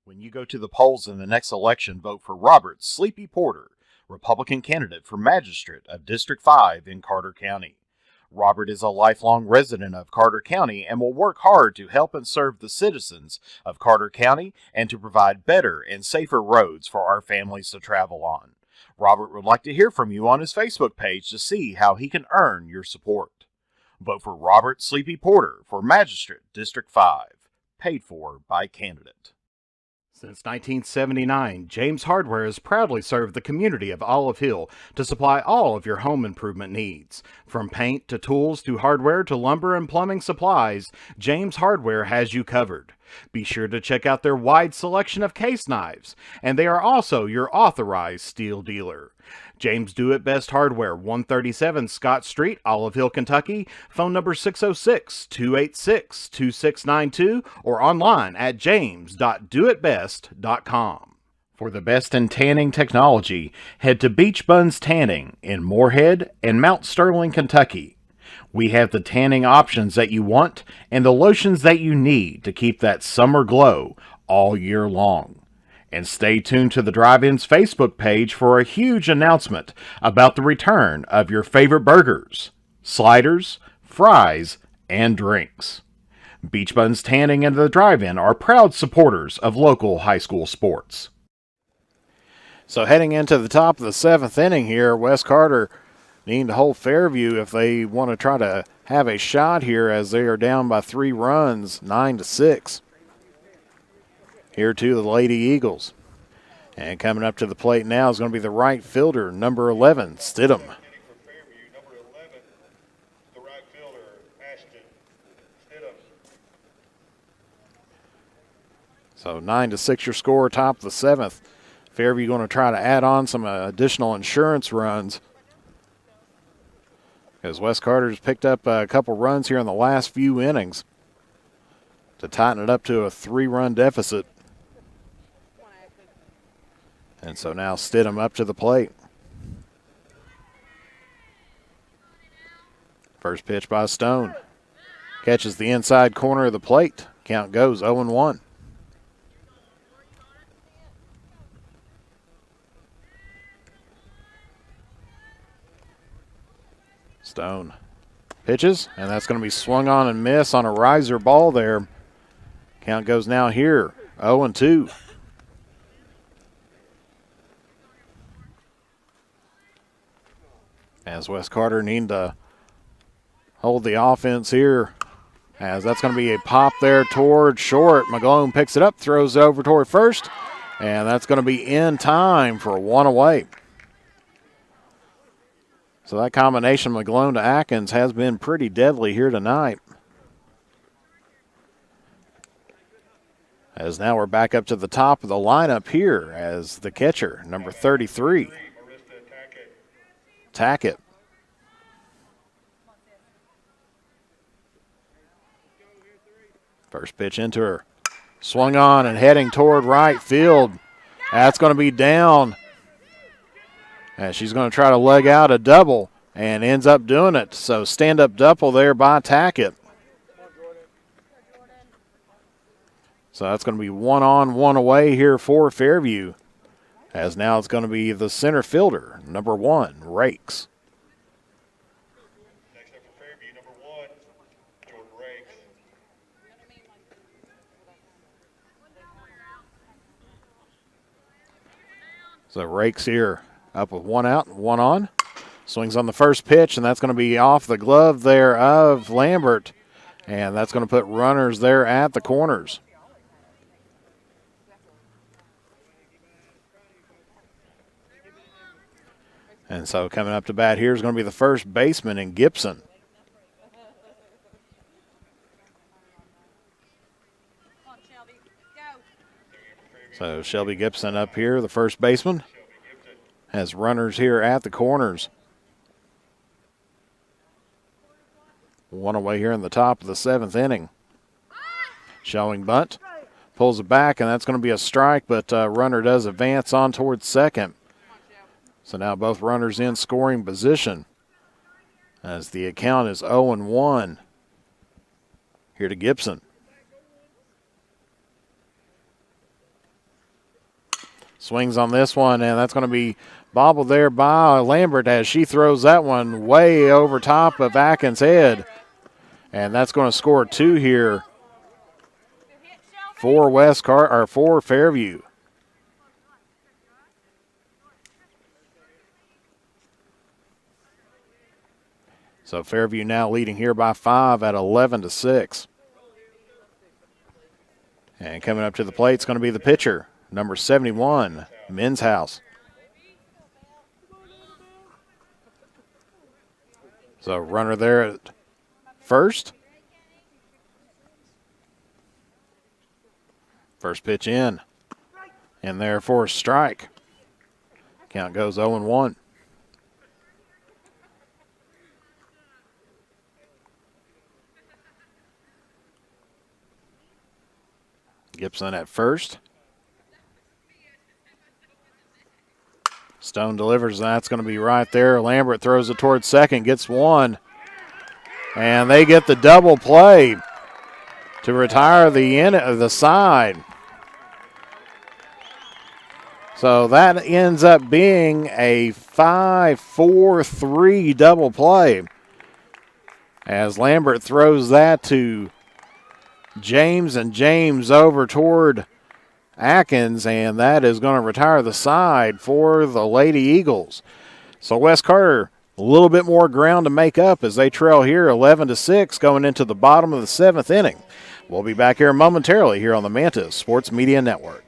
When you go to the polls in the next election, vote for Robert Sleepy Porter, Republican candidate for Magistrate of District 5 in Carter County. Robert is a lifelong resident of Carter County and will work hard to help and serve the citizens of Carter County and to provide better and safer roads for our families to travel on. Robert would like to hear from you on his Facebook page to see how he can earn your support. Vote for Robert Sleepy Porter for Magistrate District 5, paid for by candidate. Since 1979, James Hardware has proudly served the community of Olive Hill to supply all of your home improvement needs. From paint to tools to hardware to lumber and plumbing supplies, James Hardware has you covered. Be sure to check out their wide selection of case knives, and they are also your authorized steel dealer. James Do It Best Hardware, 137 Scott Street, Olive Hill, Kentucky. Phone number 606-286-2692 or online at james.doitbest.com. For the best in tanning technology, head to Beach Buns Tanning in Moorhead and Mount Sterling, Kentucky. We have the tanning options that you want and the lotions that you need to keep that summer glow all year long. And stay tuned to the Drive-In's Facebook page for a huge announcement about the return of your favorite burgers, sliders, fries, and drinks. Beach Buns Tanning and the Drive-In are proud supporters of local high school sports. So heading into the top of the 7th inning here, West Carter needing to hold Fairview if they want to try to have a shot here as they are down by 3 runs, 9-6. Here to the Lady Eagles. And coming up to the plate now is going to be the right fielder, number 11, Stidham. Number 11, the right fielder, Ashton Stidham. So 9-6 your score, top of the 7th. Fairview going to try to add on some additional insurance runs, because West Carter's picked up a couple runs here in the last few innings to tighten it up to a 3-run deficit. And so now Stidham up to the plate. First pitch by Stone. Catches the inside corner of the plate. Count goes 0-1. Stone pitches, and that's going to be swung on and miss on a riser ball there. Count goes now here, 0-2. As West Carter need to hold the offense here, as that's going to be a pop there toward short. McGlone picks it up, throws it over toward first, and that's going to be in time for one away. So that combination McGlone to Atkins has been pretty deadly here tonight. As now we're back up to the top of the lineup here as the catcher, number 33, Tackett. First pitch into her. Swung on and heading toward right field. That's going to be down. And she's going to try to leg out a double and ends up doing it. So stand-up double there by Tackett. So that's going to be 1 on, 1 away here for Fairview. As now it's going to be the center fielder, number 1, Rakes. Next up for Fairview, number 1, Jordan Rakes. So Rakes here up with 1 out, 1 on. Swings on the first pitch, and that's going to be off the glove there of Lambert. And that's going to put runners there at the corners. And so coming up to bat here is going to be the first baseman in Gibson. So Shelby Gibson up here, the first baseman, has runners here at the corners. 1 away here in the top of the 7th inning. Showing bunt, pulls it back, and that's going to be a strike, but runner does advance on towards second. So now both runners in scoring position as the account is 0-1 here to Gibson. Swings on this one, and that's going to be bobbled there by Lambert as she throws that one way over top of Atkins' head. And that's going to score 2 here for Fairview. So Fairview now leading here by 5 at 11-6. And coming up to the plate is going to be the pitcher, number 71, Menshouse. So runner there at first. First pitch in. And there for a strike. Count goes 0-1. Gibson at first. Stone delivers, and that's going to be right there. Lambert throws it towards second, gets 1. And they get the double play to retire the side. So that ends up being a 5-4-3 double play as Lambert throws that to James, and James over toward Atkins, and that is going to retire the side for the Lady Eagles. So West Carter, a little bit more ground to make up as they trail here 11-6 going into the bottom of the 7th inning. We'll be back here momentarily here on the Mantis Sports Media Network.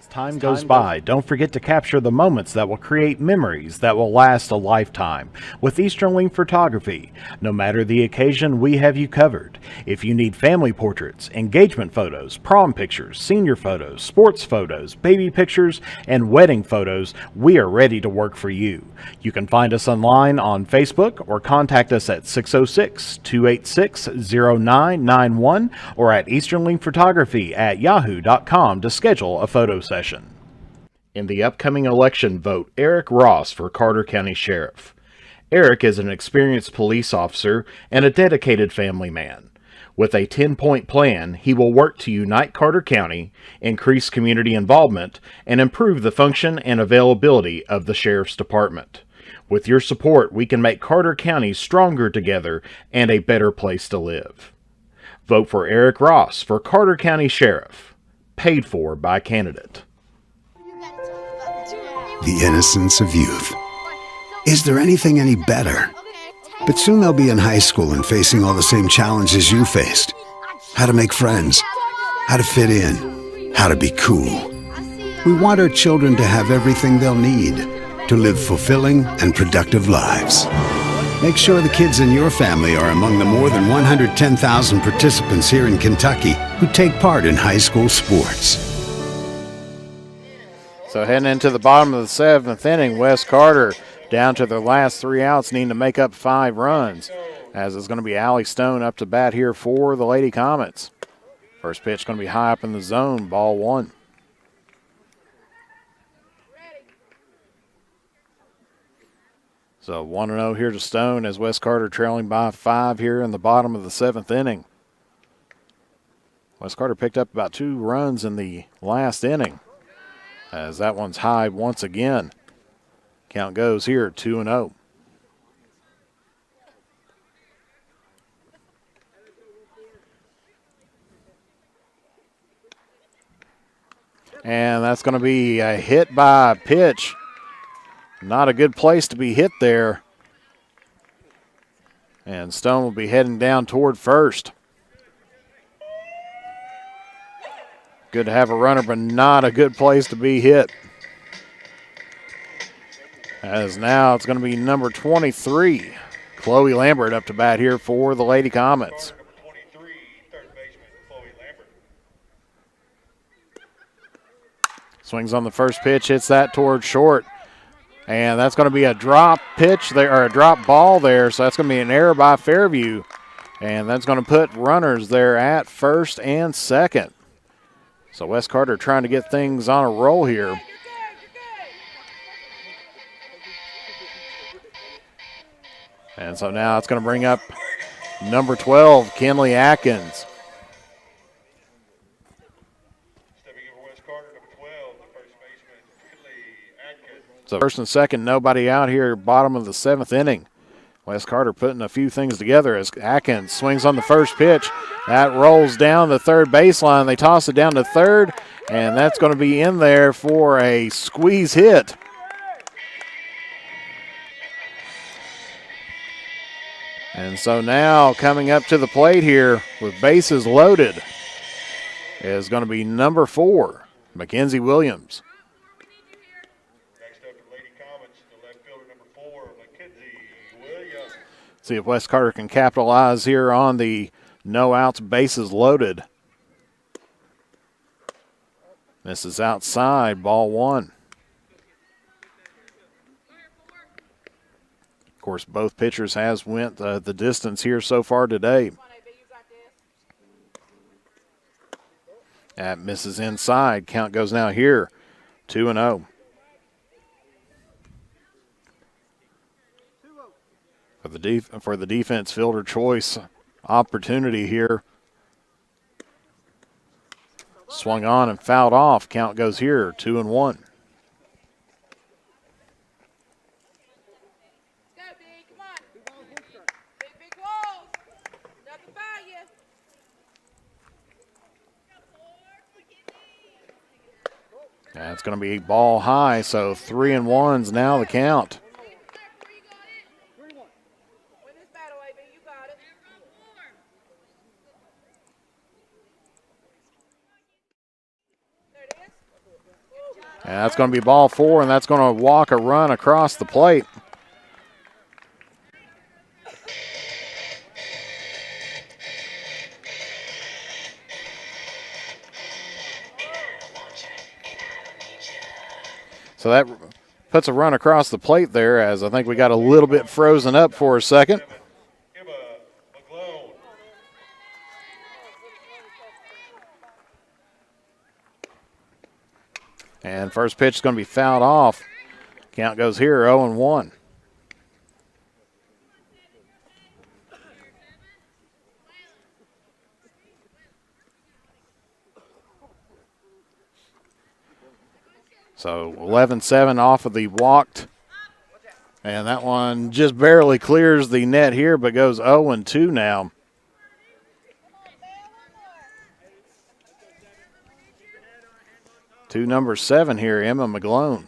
Time goes by, don't forget to capture the moments that will create memories that will last a lifetime with Eastern Wing Photography. No matter the occasion, we have you covered. If you need family portraits, engagement photos, prom pictures, senior photos, sports photos, baby pictures, and wedding photos, we are ready to work for you. You can find us online on Facebook or contact us at 606-286-0991 or at easternwingphotography@yahoo.com to schedule a photo session. In the upcoming election, vote Eric Ross for Carter County Sheriff. Eric is an experienced police officer and a dedicated family man. With a 10-point plan, he will work to unite Carter County, increase community involvement, and improve the function and availability of the Sheriff's Department. With your support, we can make Carter County stronger together and a better place to live. Vote for Eric Ross for Carter County Sheriff. Paid for by candidate. The innocence of youth. Is there anything any better? But soon they'll be in high school and facing all the same challenges you faced. How to make friends, how to fit in, how to be cool. We want our children to have everything they'll need to live fulfilling and productive lives. Make sure the kids in your family are among the more than 110,000 participants here in Kentucky who take part in high school sports. So heading into the bottom of the 7th inning, Wes Carter down to their last 3 outs, needing to make up 5 runs, as it's going to be Allie Stone up to bat here for the Lady Comets. First pitch going to be high up in the zone, ball 1. So 1-0 here to Stone as Wes Carter trailing by 5 here in the bottom of the 7th inning. Wes Carter picked up about 2 runs in the last inning, as that one's high once again. Count goes here 2-0. And that's going to be a hit by a pitch. Not a good place to be hit there. And Stone will be heading down toward first. Good to have a runner, but not a good place to be hit. As now it's going to be number 23, Chloe Lambert, up to bat here for the Lady Comets. Swings on the first pitch, hits that toward short. And that's going to be a drop pitch there, or a drop ball there. So that's going to be an error by Fairview. And that's going to put runners there at first and second. So Wes Carter trying to get things on a roll here. And so now it's going to bring up number 12, Kenley Atkins. So first and second, nobody out here, bottom of the 7th inning. Wes Carter putting a few things together as Atkins swings on the first pitch. That rolls down the third baseline. They toss it down to third, and that's going to be in there for a squeeze hit. And so now coming up to the plate here with bases loaded is going to be number 4, Mackenzie Williams. Next up for Lady Comets, the left fielder, number 4, Mackenzie Williams. See if Wes Carter can capitalize here on the no outs, bases loaded. This is outside, ball 1. Of course, both pitchers has went the distance here so far today. That misses inside. Count goes now here, 2-0. For the defense, fielder choice opportunity here. Swung on and fouled off. Count goes here, 2-1. That's going to be ball high, so 3-1's now the count. And that's going to be ball 4, and that's going to walk a run across the plate. So that puts a run across the plate there, as I think we got a little bit frozen up for a second. And first pitch is going to be fouled off. Count goes here, 0-1. So 11-7 off of the walked. And that one just barely clears the net here, but goes 0-2 now. to number 7 here, Emma McGlone.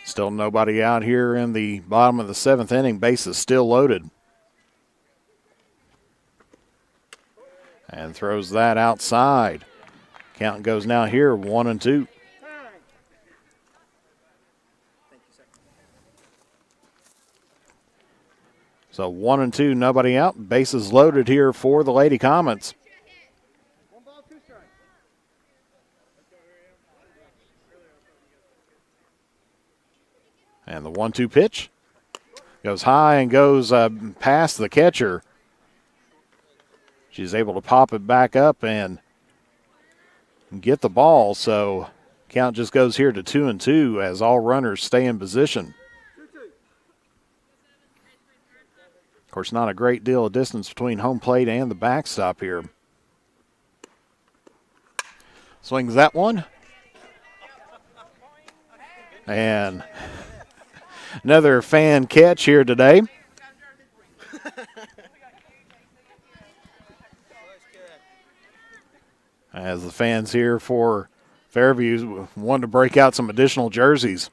Still nobody out here in the bottom of the 7th inning. Bases still loaded. And throws that outside. Count goes now here 1-2. So 1-2, nobody out. Bases loaded here for the Lady Comets. And the 1-2 pitch goes high and goes past the catcher. She's able to pop it back up and get the ball. So count just goes here to 2-2 as all runners stay in position. Of course, not a great deal of distance between home plate and the backstop here. Swings that one. And another fan catch here today. As the fans here for Fairview wanted to break out some additional jerseys.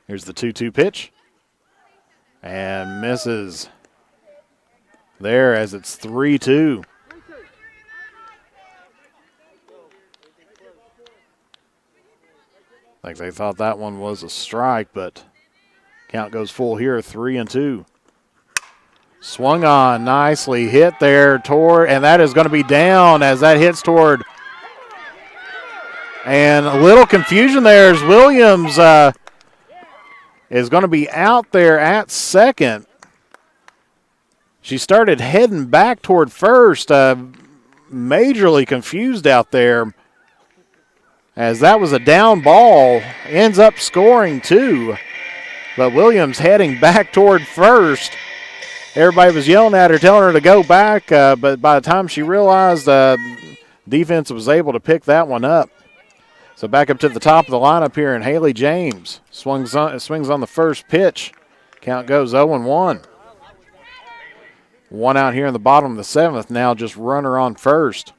Here's the 2-2 pitch. And misses there as it's 3-2. Like they thought that one was a strike, but count goes full here, 3-2. Swung on, nicely hit there toward, and that is going to be down as that hits toward. And a little confusion there as Williams is going to be out there at second. She started heading back toward first, majorly confused out there. As that was a down ball, ends up scoring 2. But Williams heading back toward first. Everybody was yelling at her, telling her to go back, but by the time she realized, defense was able to pick that one up. So back up to the top of the lineup here, and Haley James swings on the first pitch. Count goes 0-1. One out here in the bottom of the 7th, now just runner on first.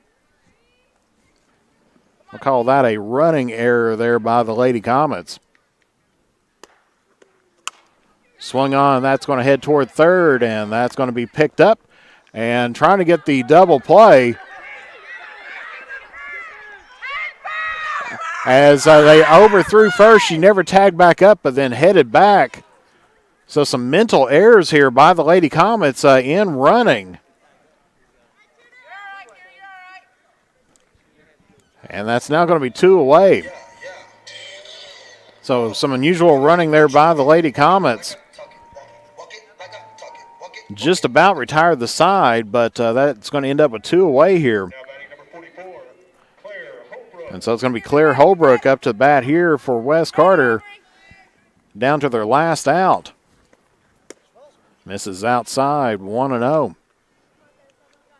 We'll call that a running error there by the Lady Comets. Swung on, that's going to head toward third, and that's going to be picked up. And trying to get the double play. As they overthrew first, she never tagged back up, but then headed back. So some mental errors here by the Lady Comets in running. And that's now going to be 2 away. So some unusual running there by the Lady Comets. Just about retired the side, but that's going to end up with 2 away here. And so it's going to be Claire Holbrook up to the bat here for West Carter. Down to their last out. Misses outside, 1-0.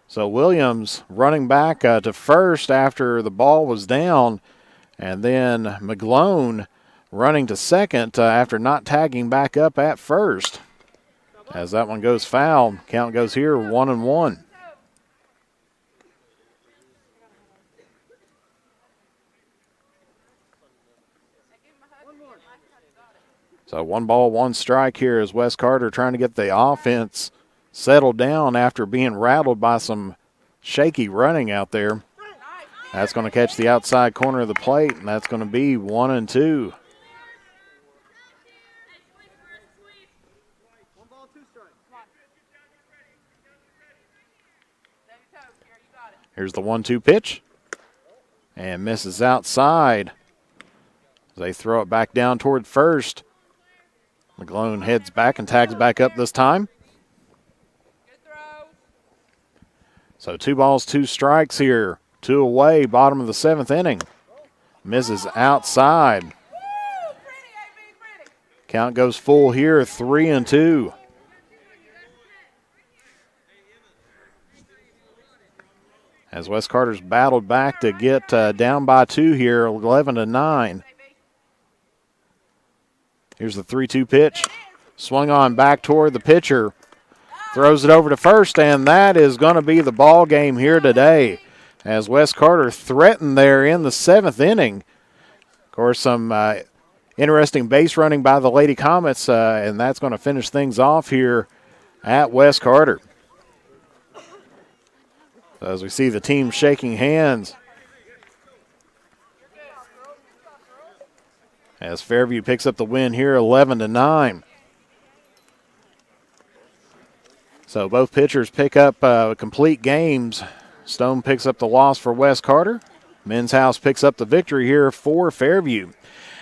So Williams running back to first after the ball was down. And then McGlone running to second after not tagging back up at first. As that one goes foul, count goes here 1-1. So 1 ball, 1 strike here as West Carter trying to get the offense settled down after being rattled by some shaky running out there. That's going to catch the outside corner of the plate, and that's going to be 1-2. Here's the 1-2 pitch. And misses outside. They throw it back down toward first. McGlone heads back and tags back up this time. So 2 balls, 2 strikes here. 2 away, bottom of the 7th inning. Misses outside. Count goes full here, 3-2. As West Carter's battled back to get down by 2 here, 11-9. Here's the 3-2 pitch. Swung on back toward the pitcher. throws it over to first, and that is going to be the ball game here today as Wes Carter threatened there in the 7th inning. Of course, some interesting base running by the Lady Comets, and that's going to finish things off here at Wes Carter. So as we see the team shaking hands as Fairview picks up the win here 11-9. So both pitchers pick up complete games. Stone picks up the loss for Wes Carter. Men's House picks up the victory here for Fairview.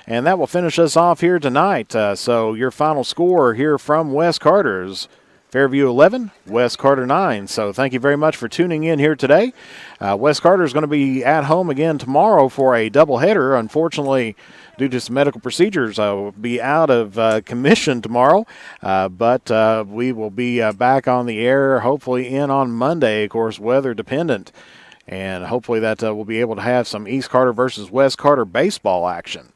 And that will finish us off here tonight. So your final score here from Wes Carter is Fairview 11, Wes Carter 9. So thank you very much for tuning in here today. Wes Carter is going to be at home again tomorrow for a doubleheader. Unfortunately, due to some medical procedures, I will be out of commission tomorrow. But we will be back on the air, hopefully in on Monday, of course, weather dependent. And hopefully that we'll be able to have some East Carter versus West Carter baseball action.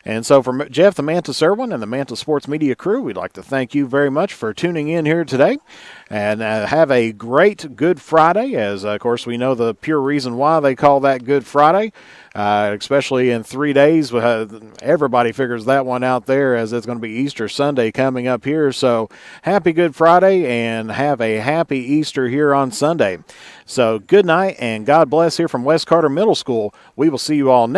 And so for Jeff, the Manta Irwin, and the Manta Sports Media crew, we'd like to thank you very much for tuning in here today. And have a great Good Friday, as, of course, we know the pure reason why they call that Good Friday, especially in 3 days. Everybody figures that one out there, as it's going to be Easter Sunday coming up here. So happy Good Friday, and have a happy Easter here on Sunday. So good night, and God bless here from West Carter Middle School. We will see you all next